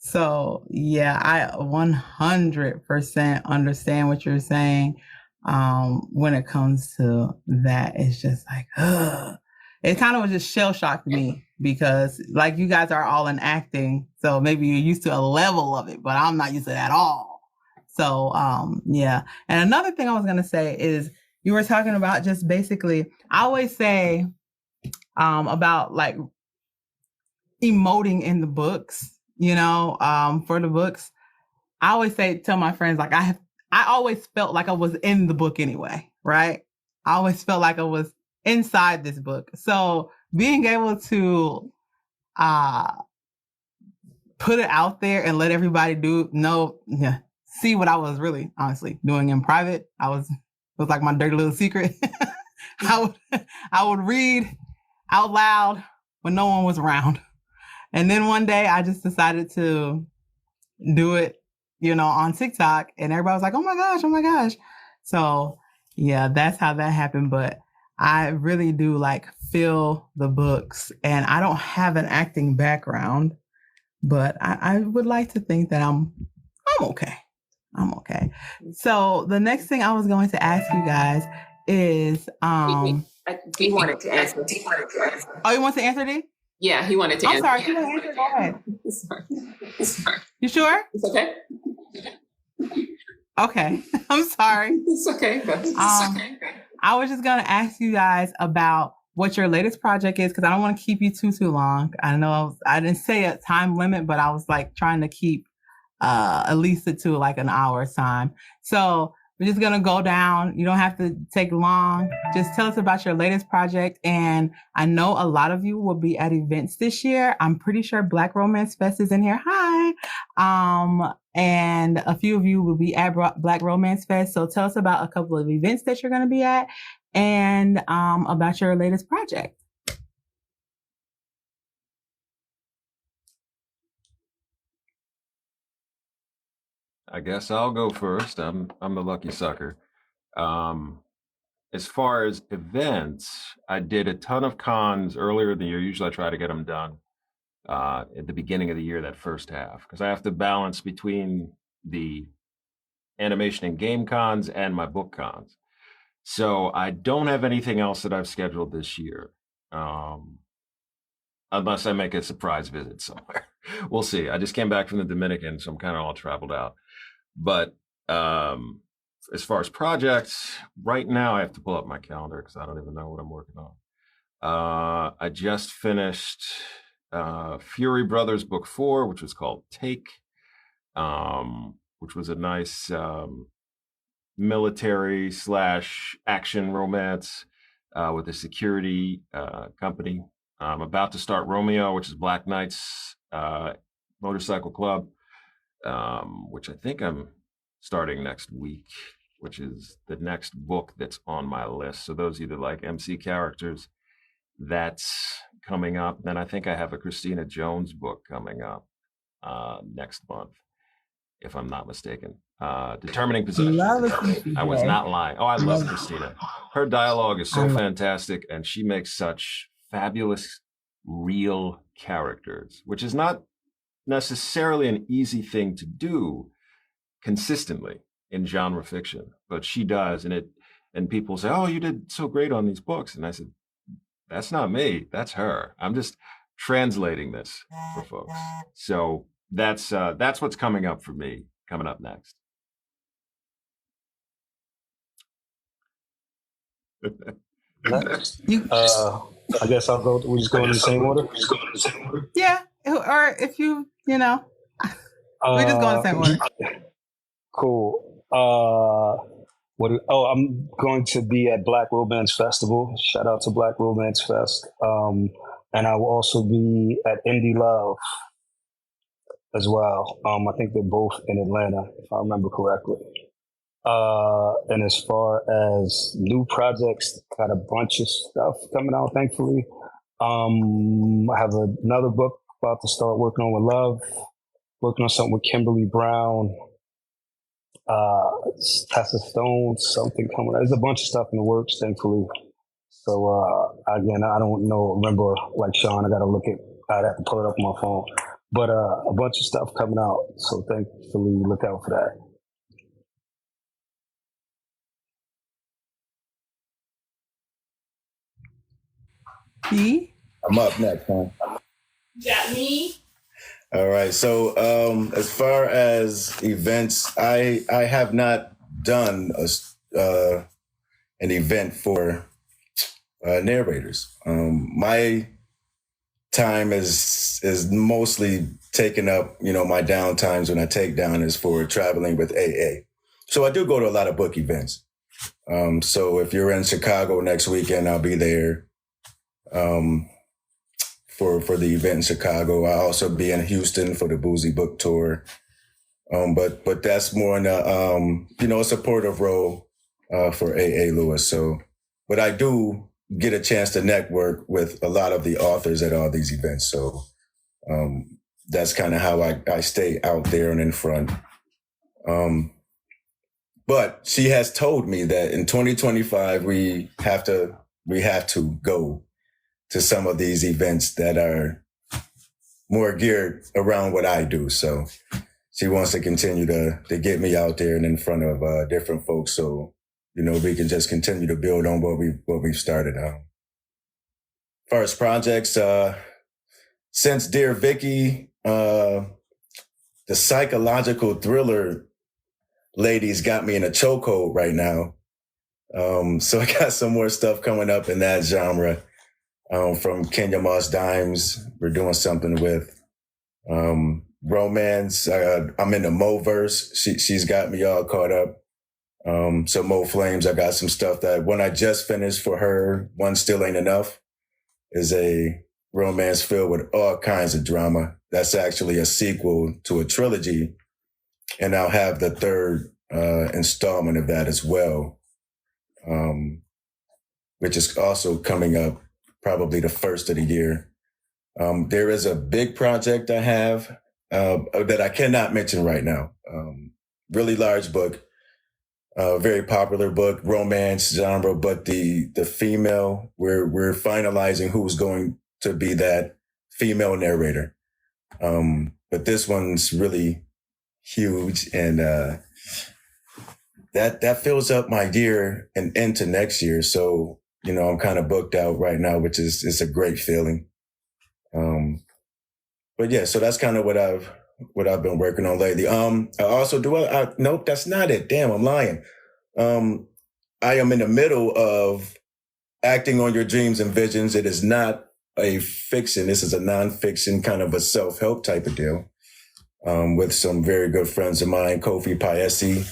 So yeah, I 100% understand what you're saying. When it comes to that, it's just like, it kind of was just shell shocked me, because like you guys are all in acting, so maybe you're used to a level of it, but I'm not used to that at all. So yeah. And another thing I was gonna say is, you were talking about just basically, I always say about like emoting in the books, for the books. I always tell my friends, like I always felt like I was in the book anyway, right? I always felt like I was inside this book. So being able to put it out there and let everybody see what I was really honestly doing in private. It was like my dirty little secret. I would read out loud when no one was around. And then one day I just decided to do it, on TikTok, and everybody was like, oh my gosh. So yeah, that's how that happened. But I really do like feel the books, and I don't have an acting background, but I would like to think that I'm okay. I'm okay. So the next thing I was going to ask you guys is, he wanted to answer. Oh, you want to answer, D? Yeah, he wanted to answer. I'm sorry, you want to answer? Go ahead. Sorry. You sure? It's okay. Okay. I'm sorry. It's okay. I was just going to ask you guys about what your latest project is, because I don't want to keep you too long. I know I didn't say a time limit, but I was like trying to keep at least it to like an hour's time. So we're just going to go down. You don't have to take long. Just tell us about your latest project. And I know a lot of you will be at events this year. I'm pretty sure Black Romance Fest is in here. Hi. And a few of you will be at Black Romance Fest. So tell us about a couple of events that you're going to be at, and about your latest project. I guess I'll go first. I'm the lucky sucker. As far as events, I did a ton of cons earlier in the year. Usually I try to get them done at the beginning of the year, that first half, because I have to balance between the animation and game cons and my book cons. So I don't have anything else that I've scheduled this year, unless I make a surprise visit somewhere. We'll see. I just came back from the Dominican, so I'm kind of all traveled out. But as far as projects, right now I have to pull up my calendar because I don't even know what I'm working on. I just finished Fury Brothers Book 4, which was called Take, which was a nice military / action romance with a security company. I'm about to start Romeo, which is Black Knight's motorcycle club, which I think I'm starting next week, which is the next book that's on my list. So those either like MC characters, that's coming up. Then I think I have a Christina Jones book coming up next month, if I'm not mistaken. Determining Possession. I was not lying. Oh, I love Christina. Her dialogue is so fantastic, and she makes such fabulous, real characters, which is not necessarily an easy thing to do consistently in genre fiction, but she does. And people say, oh, you did so great on these books. And I said, that's not me, that's her. I'm just translating this for folks. So that's what's coming up for me, coming up next. I guess I'll go. We just go in the same order. Yeah, or if we just go in the same order. Cool. I'm going to be at Black Romance Festival. Shout out to Black Romance Fest. And I will also be at Indie Love as well. I think they're both in Atlanta, if I remember correctly. And as far as new projects, got a bunch of stuff coming out, thankfully. I have another book about to start working on with Love, working on something with Kimberly Brown, Tessa Stone, something coming. There's a bunch of stuff in the works, thankfully. So, again, I don't remember like Sean, I'd have to pull it up on my phone. But a bunch of stuff coming out. So thankfully, look out for that. Me? I'm up next, huh? Yeah, me. All right. So as far as events, I have not done an event for narrators. My time is mostly taken up, my down times when I take down is for traveling with AA. So I do go to a lot of book events. So if you're in Chicago next weekend, I'll be there for the event in Chicago. I'll also be in Houston for the Boozy Book Tour. But that's more in a supportive role for A.A. Lewis. So, but I do get a chance to network with a lot of the authors at all these events. So that's kind of how I stay out there and in front. But she has told me that in 2025 we have to go to some of these events that are more geared around what I do. So she wants to continue to get me out there and in front of different folks, so we can just continue to build on what we've started on. As far as projects, since Dear Vicky, the psychological thriller ladies got me in a chokehold right now. So I got some more stuff coming up in that genre. From Kenya Moss Dimes, we're doing something with. Romance, I'm in the Mo-verse. She's got me all caught up. So Mo Flames, I got some stuff that when I just finished for her, One Still Ain't Enough, is a romance filled with all kinds of drama. That's actually a sequel to a trilogy. And I'll have the third installment of that as well, which is also coming up probably the first of the year. There is a big project I have that I cannot mention right now. Really large book, very popular book, romance genre, but the female, we're finalizing who's going to be that female narrator. But this one's really huge, and that fills up my year and into next year. So, I'm kind of booked out right now, which is a great feeling. But yeah, so that's kind of what I've been working on lately. I also nope, that's not it. Damn, I'm lying. I am in the middle of Acting on Your Dreams and Visions. It is not a fiction. This is a nonfiction, kind of a self-help type of deal, with some very good friends of mine, Kofi Paesi,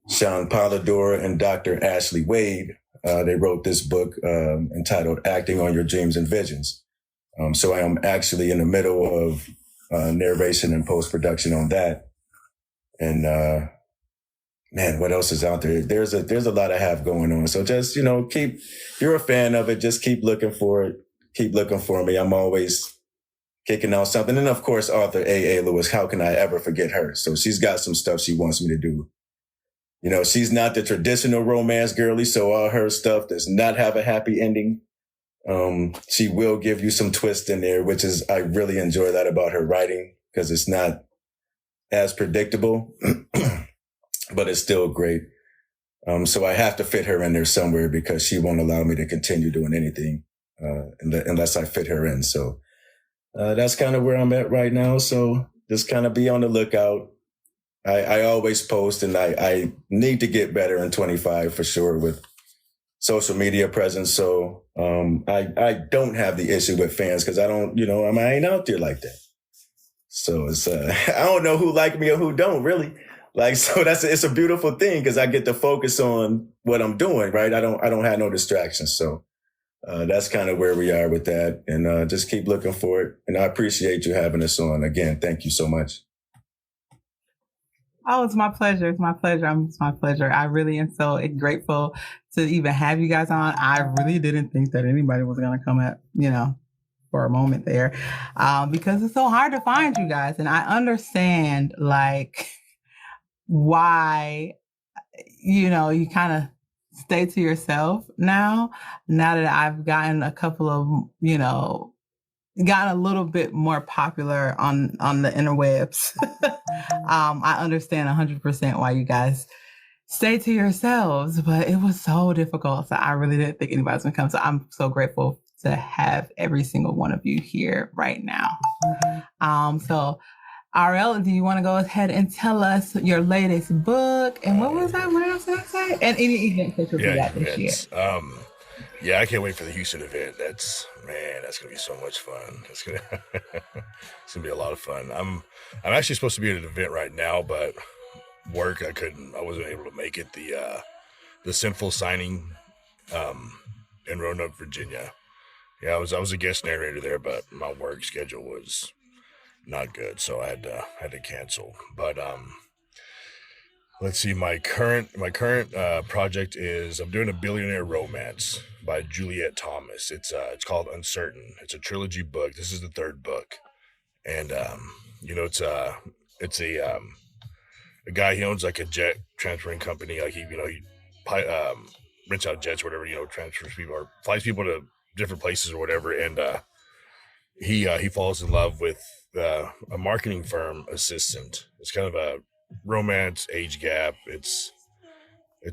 Sean Polidor, and Dr. Ashley Wade. They wrote this book entitled Acting on Your Dreams and Visions. So I am actually in the middle of narration and post-production on that. And man, what else is out there? There's a lot I have going on. So just, you're a fan of it, just keep looking for it. Keep looking for me. I'm always kicking out something. And of course, author A.A. Lewis, how can I ever forget her? So she's got some stuff she wants me to do. She's not the traditional romance girly, so all her stuff does not have a happy ending. She will give you some twist in there, which is, I really enjoy that about her writing, because it's not as predictable, but it's still great. So I have to fit her in there somewhere, because she won't allow me to continue doing anything unless I fit her in. So that's kind of where I'm at right now. So just kind of be on the lookout. I always post, and I need to get better in 25 for sure with social media presence. So I don't have the issue with fans, because I don't, I ain't out there like that. So it's I don't know who like me or who don't really. So it's a beautiful thing, because I get to focus on what I'm doing, right? I don't have no distractions. So that's kind of where we are with that, and just keep looking for it. And I appreciate you having us on again. Thank you so much. Oh, it's my pleasure. It's my pleasure. It's my pleasure. I really am so grateful to even have you guys on. I really didn't think that anybody was going to come at, for a moment there, because it's so hard to find you guys. And I understand why, you kind of stay to yourself now that I've gotten a couple of, gotten a little bit more popular on the interwebs. I understand 100% why you guys stay to yourselves, but it was so difficult. So I really didn't think anybody was going to come. So I'm so grateful to have every single one of you here right now. So RL, do you want to go ahead and tell us your latest book? And what was that? What else did I say? And any events that you'll be at this year. Yeah, I can't wait for the Houston event. That's gonna be so much fun. It's gonna be a lot of fun. I'm actually supposed to be at an event right now, but work I wasn't able to make it. The the Sinful Signing in Roanoke, Virginia. Yeah, I was a guest narrator there, but my work schedule was not good, so I had to cancel. But let's see, my current project is I'm doing a billionaire romance by Juliet Thomas. It's called Uncertain. It's a trilogy book. This is the third book, and it's a guy, he owns like a jet transferring company. Like he rents out jets or whatever, transfers people or flies people to different places or whatever. And he falls in love with a marketing firm assistant. It's kind of a romance, age gap. It's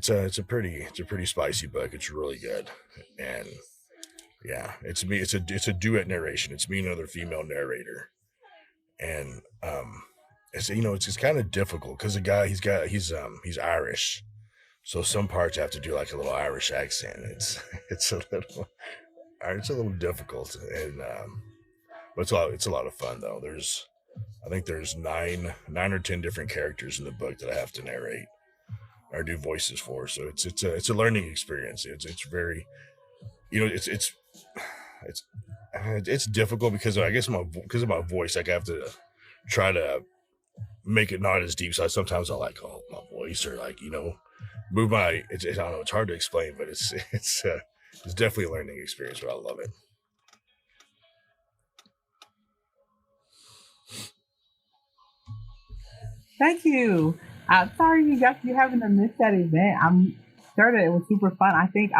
a pretty spicy book. It's really good. And yeah, it's a duet narration. It's me and another female narrator. And it's kind of difficult because the guy he's Irish, so some parts have to do like a little Irish accent. It's a little difficult, and but it's a lot of fun though. I think there's nine or 10 different characters in the book that I have to narrate or do voices for. So it's a learning experience. It's very, it's difficult because I guess because of my voice, like I have to try to make it not as deep. So sometimes I like my voice or like move my. I don't know. It's hard to explain, but it's definitely a learning experience. But I love it. Thank you. Sorry you having to miss that event. I'm sure that it was super fun. I think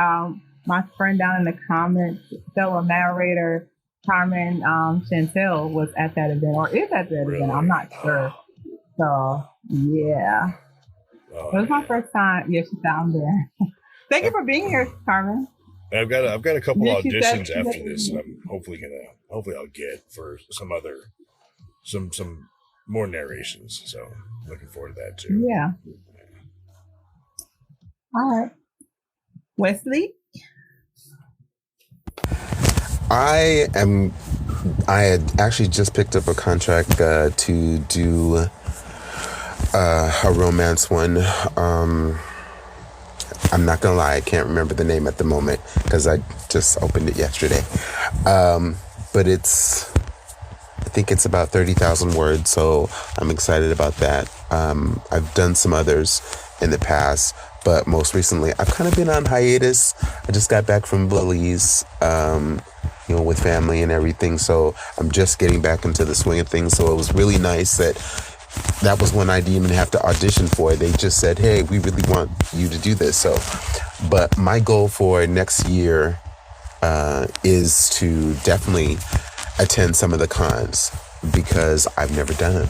my friend down in the comments, fellow narrator Carmen Chantel was at that event or is at that event. I'm not sure. So yeah. It was my first time. Yeah, she's down there. Thank you for being here, Carmen. I've got a couple auditions after this, and I'm hopefully I'll get for some more narrations. So I'm looking forward to that too. Yeah. All right. Wesley? I had actually just picked up a contract to do a romance one. I'm not gonna lie, I can't remember the name at the moment because I just opened it yesterday. But I think it's about 30,000 words, so I'm excited about that. I've done some others in the past, but most recently I've kind of been on hiatus. I just got back from Belize, with family and everything, so I'm just getting back into the swing of things. So it was really nice that was one I didn't even have to audition for. They just said, hey, we really want you to do this. So, but my goal for next year is to definitely attend some of the cons because I've never done them.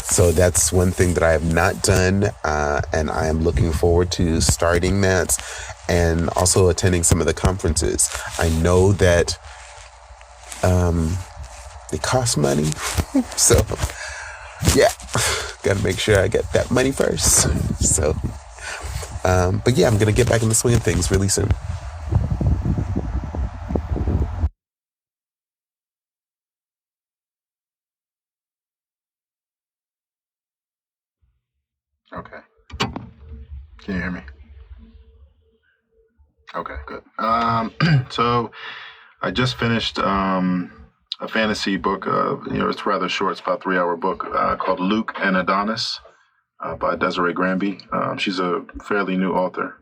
So that's one thing that I have not done, and I am looking forward to starting that and also attending some of the conferences. I know that they cost money, so yeah, got to make sure I get that money first. So, but yeah, I'm going to get back in the swing of things really soon. Okay. Can you hear me? Okay, good. So I just finished a fantasy book. It's rather short. It's about a 3-hour book called Luke and Adonis by Desiree Granby. She's a fairly new author.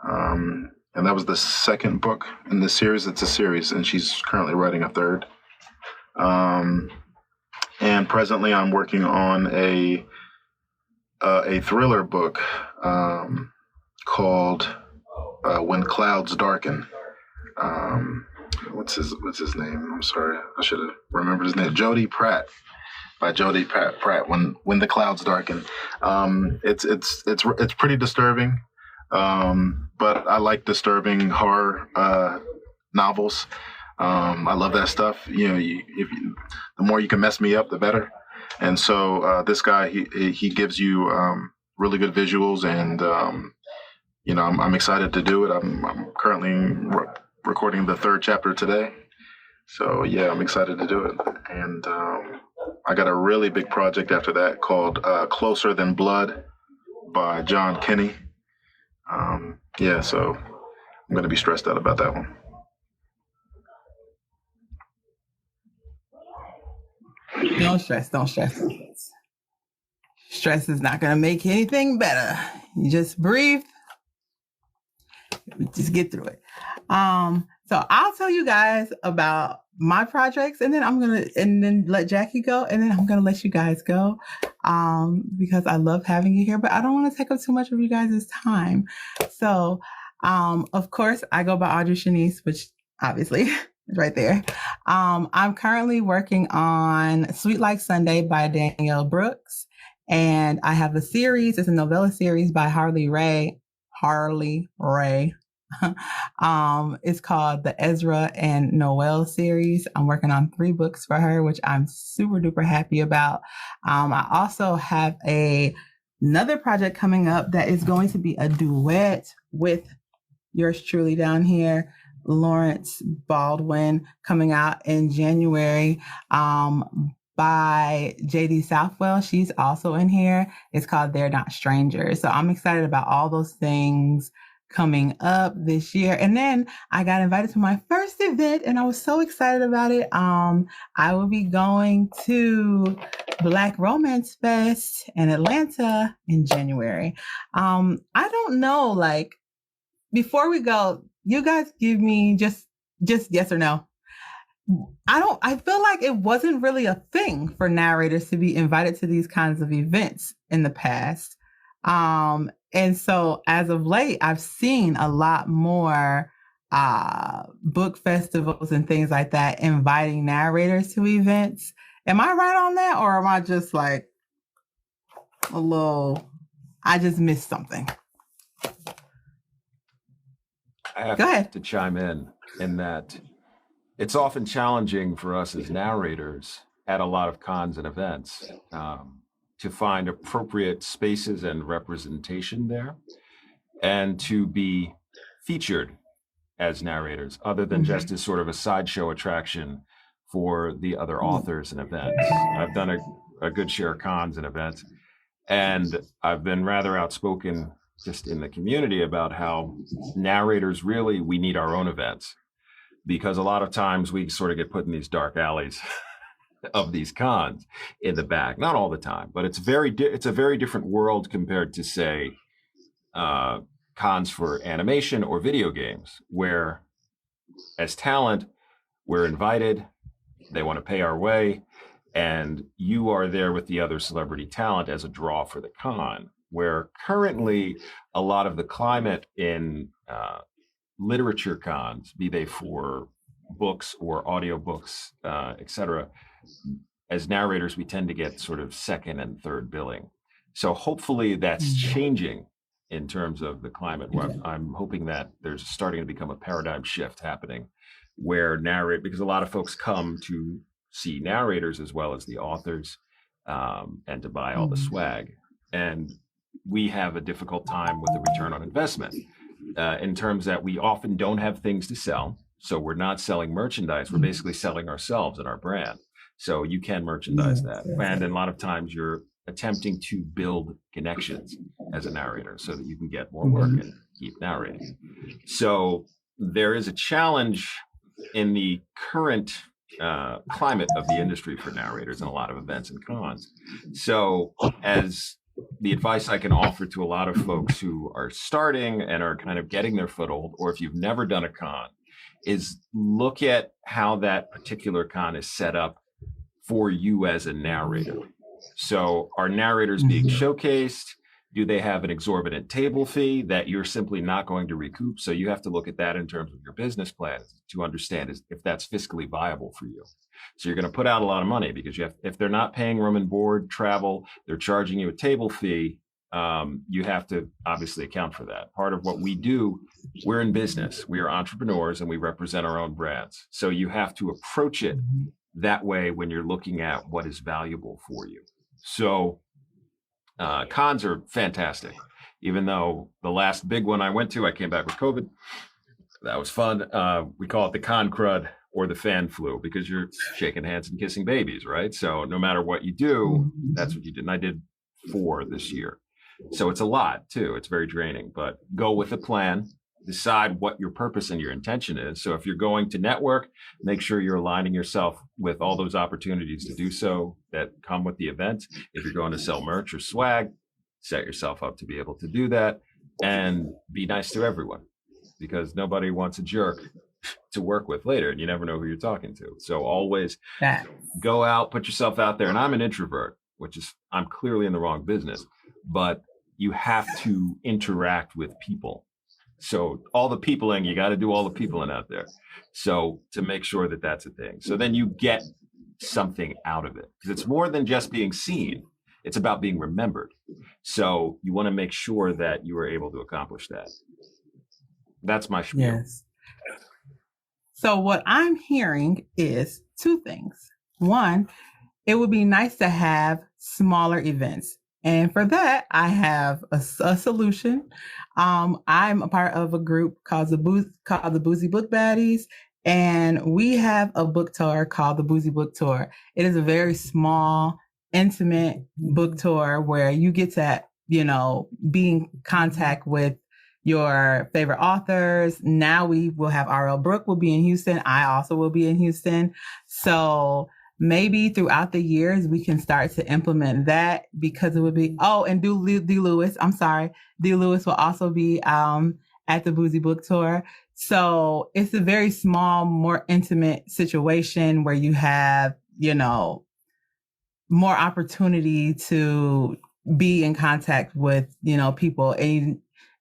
And that was the second book in the series. It's a series, and she's currently writing a third. And presently I'm working on a thriller book called When Clouds Darken. What's his name? I'm sorry, I should have remembered his name. Jodi Pratt, by Jodi Pratt. When the Clouds Darken. It's pretty disturbing, but I like disturbing horror novels. I love that stuff. The more you can mess me up, the better. And so this guy, he gives you really good visuals, and I'm excited to do it. I'm currently recording the third chapter today, so yeah, I'm excited to do it. And I got a really big project after that called Closer Than Blood by John Kinney. Yeah, so I'm going to be stressed out about that one. Don't stress. Stress is not going to make anything better. You just breathe. Just get through it. So I'll tell you guys about my projects, and then let Jackie go, and then I'm gonna let you guys go, because I love having you here, but I don't want to take up too much of you guys' time. So, of course, I go by Audrey Shanice, which obviously is right there. I'm currently working on Sweet Like Sunday by Danielle Brooks, and I have a series. It's a novella series by Harley Ray. It's called the Ezra and Noel series. I'm working on 3 books for her, which I'm super duper happy about. I also have another project coming up that is going to be a duet with yours truly down here, Lawrence Baldwin, coming out in January. By JD Southwell. She's also in here. It's called They're Not Strangers. So I'm excited about all those things coming up this year. And then I got invited to my first event and I was so excited about it. I will be going to Black Romance Fest in Atlanta in January. I don't know, like, before we go, you guys give me just yes or no. I feel like it wasn't really a thing for narrators to be invited to these kinds of events in the past. And so as of late, I've seen a lot more book festivals and things like that inviting narrators to events. Am I right on that? Or am I just like I just missed something? I have Go ahead. to chime in that it's often challenging for us as narrators at a lot of cons and events to find appropriate spaces and representation there and to be featured as narrators other than just as sort of a sideshow attraction for the other authors and events. I've done a good share of cons and events, and I've been rather outspoken just in the community about how narrators really, we need our own events. Because a lot of times we sort of get put in these dark alleys of these cons in the back. Not all the time, but it's a very different world compared to, say, cons for animation or video games, where as talent, we're invited, they want to pay our way, and you are there with the other celebrity talent as a draw for the con, where currently a lot of the climate in literature cons, be they for books or audiobooks, etc., as narrators, we tend to get sort of second and third billing. So hopefully that's changing in terms of the climate. I'm hoping that there's starting to become a paradigm shift happening where because a lot of folks come to see narrators as well as the authors, and to buy all the swag. And we have a difficult time with the return on investment. In terms that we often don't have things to sell. So we're not selling merchandise. We're basically selling ourselves and our brand. So you can merchandise that. And a lot of times you're attempting to build connections as a narrator so that you can get more work and keep narrating. So there is a challenge in the current climate of the industry for narrators in a lot of events and cons. So as the advice I can offer to a lot of folks who are starting and are kind of getting their foothold, or if you've never done a con, is look at how that particular con is set up for you as a narrator. So are narrators being showcased? Do they have an exorbitant table fee that you're simply not going to recoup? So you have to look at that in terms of your business plan to understand if that's fiscally viable for you. So you're going to put out a lot of money because if they're not paying room and board, travel, they're charging you a table fee, you have to obviously account for that. Part of what we do, we're in business. We are entrepreneurs and we represent our own brands. So you have to approach it that way when you're looking at what is valuable for you. So cons are fantastic. Even though the last big one I went to, I came back with COVID. That was fun. We call it the con crud or the fan flu because you're shaking hands and kissing babies, right? So no matter what you do, that's what you did. And I did 4 this year. So it's a lot too. It's very draining, but go with a plan. Decide what your purpose and your intention is. So if you're going to network, make sure you're aligning yourself with all those opportunities to do so that come with the event. If you're going to sell merch or swag, set yourself up to be able to do that, and be nice to everyone, because nobody wants a jerk to work with later, and you never know who you're talking to. So always go out, put yourself out there. And I'm an introvert, which is, I'm clearly in the wrong business, but you have to interact with people. So all the peopling, you got to do all the peopling out there. So to make sure that that's a thing. So then you get something out of it, because it's more than just being seen. It's about being remembered. So you want to make sure that you are able to accomplish that. That's my spiel. Yes. So what I'm hearing is two things. One, it would be nice to have smaller events. And for that, I have a solution. I'm a part of a group called the Boozy Book Baddies, and we have a book tour called the Boozy Book Tour. It is a very small, intimate book tour where you get to, be in contact with your favorite authors. Now we will have R.L. Brooke will be in Houston. I also will be in Houston. So maybe throughout the years, we can start to implement that, because it would be, and D. Lewis will also be at the Boozy Book Tour. So it's a very small, more intimate situation where you have, more opportunity to be in contact with, people.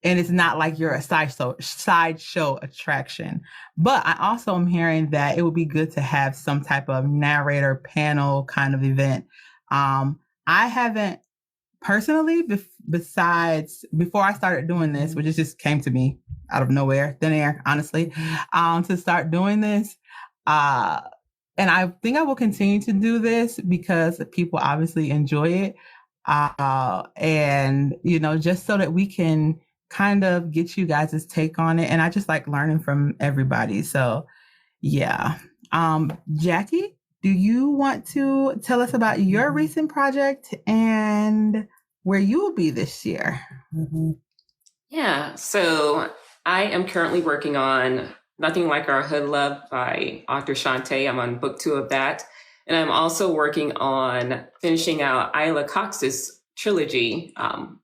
And it's not like you're a sideshow attraction. But I also am hearing that it would be good to have some type of narrator panel kind of event. I haven't personally, besides before I started doing this, which just came to me out of nowhere, thin air, honestly, to start doing this. And I think I will continue to do this because people obviously enjoy it. And, just so that we can kind of get you guys' take on it. And I just like learning from everybody. So yeah. Jackie, do you want to tell us about your recent project and where you will be this year? Mm-hmm. Yeah. So I am currently working on Nothing Like Our Hood Love by author Shantae. I'm on book 2 of that. And I'm also working on finishing out Isla Cox's trilogy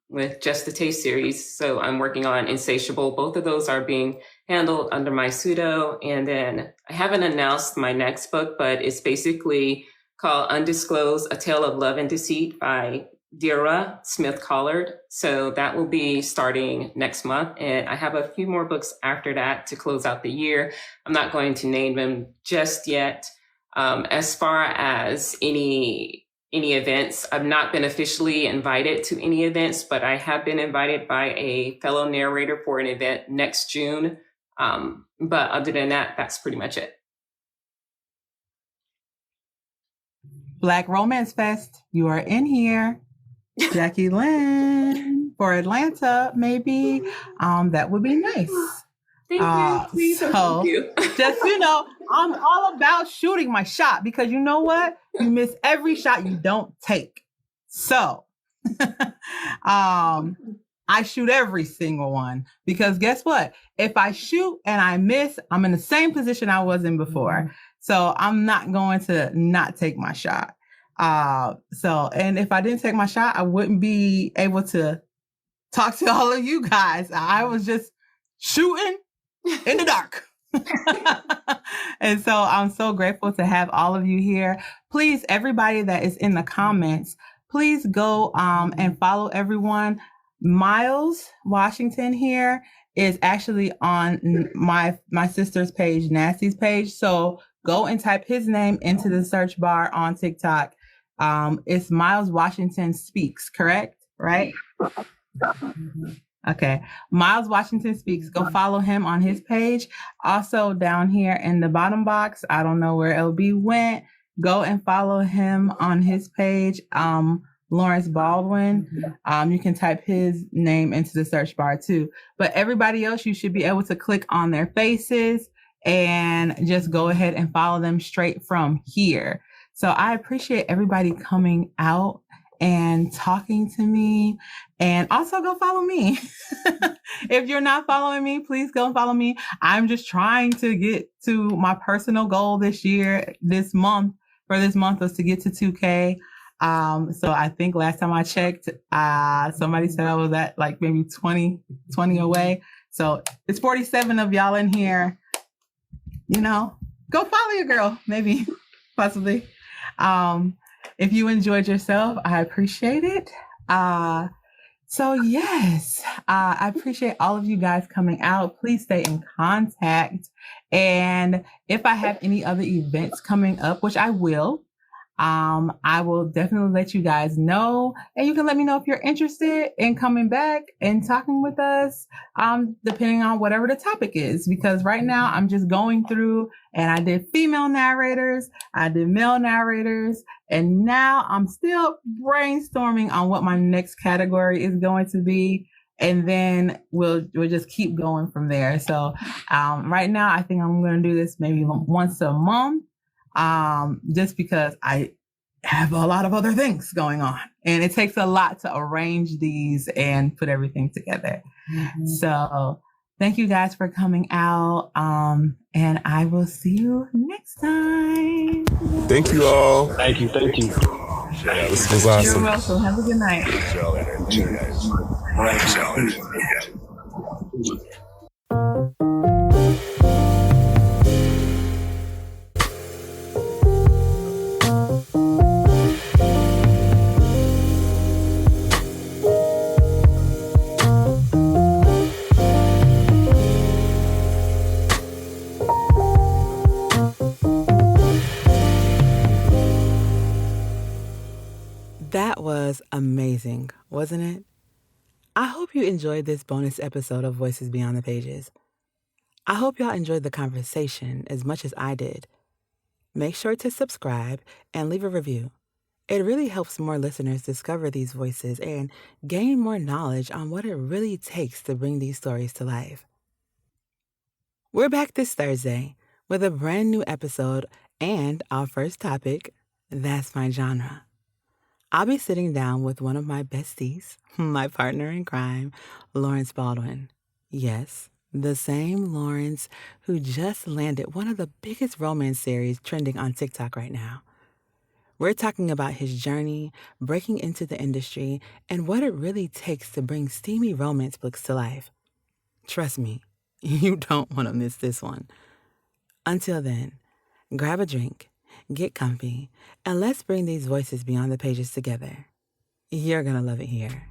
with Just the Taste series. So I'm working on Insatiable. Both of those are being handled under my pseudo. And then I haven't announced my next book, but it's basically called Undisclosed, A Tale of Love and Deceit by Dira Smith Collard. So that will be starting next month. And I have a few more books after that to close out the year. I'm not going to name them just yet. As far as any events, I've not been officially invited to any events, but I have been invited by a fellow narrator for an event next June. But other than that, that's pretty much it. Black Romance Fest, you are in here. Jackie Lynn for Atlanta, maybe. That would be nice. Thank you. Thank you. Just, I'm all about shooting my shot, because you know what? You miss every shot you don't take. So I shoot every single one, because guess what? If I shoot and I miss, I'm in the same position I was in before. So I'm not going to not take my shot. And if I didn't take my shot, I wouldn't be able to talk to all of you guys. I was just shooting in the dark. And so I'm so grateful to have all of you here. Please, everybody that is in the comments, please go and follow everyone. Miles Washington here is actually on my sister's page, Nasty's page. So go and type his name into the search bar on TikTok. It's Miles Washington Speaks, correct? Right? Okay. Miles Washington Speaks. Go follow him on his page. Also down here in the bottom box, I don't know where LB went. Go and follow him on his page. Lawrence Baldwin. You can type his name into the search bar too. But everybody else, you should be able to click on their faces and just go ahead and follow them straight from here. So I appreciate everybody coming out and talking to me. And also go follow me. If you're not following me, please go and follow me. I'm just trying to get to my personal goal this month was to get to 2K. So I think last time I checked, somebody said I was at like maybe 20 away. So it's 47 of y'all in here. Go follow your girl, maybe, possibly. If you enjoyed yourself, I appreciate it. So yes, I appreciate all of you guys coming out. Please stay in contact. And if I have any other events coming up, which I will definitely let you guys know. And you can let me know if you're interested in coming back and talking with us, depending on whatever the topic is. Because right now I'm just going through, and I did female narrators, I did male narrators, and now I'm still brainstorming on what my next category is going to be. And then we'll just keep going from there. So right now I think I'm going to do this maybe once a month. Just because I have a lot of other things going on, and it takes a lot to arrange these and put everything together. Mm-hmm. So thank you guys for coming out. And I will see you next time. Thank you all. Thank you. This was awesome. You're welcome. Have a good night. That was amazing, wasn't it? I hope you enjoyed this bonus episode of Voices Beyond the Pages. I hope y'all enjoyed the conversation as much as I did. Make sure to subscribe and leave a review. It really helps more listeners discover these voices and gain more knowledge on what it really takes to bring these stories to life. We're back this Thursday with a brand new episode and our first topic, That's My Genre. I'll be sitting down with one of my besties, my partner in crime, Lawrence Baldwin. Yes, the same Lawrence who just landed one of the biggest romance series trending on TikTok right now. We're talking about his journey, breaking into the industry, and what it really takes to bring steamy romance books to life. Trust me, you don't want to miss this one. Until then, grab a drink, get comfy, and let's bring these voices beyond the pages together. You're going to love it here.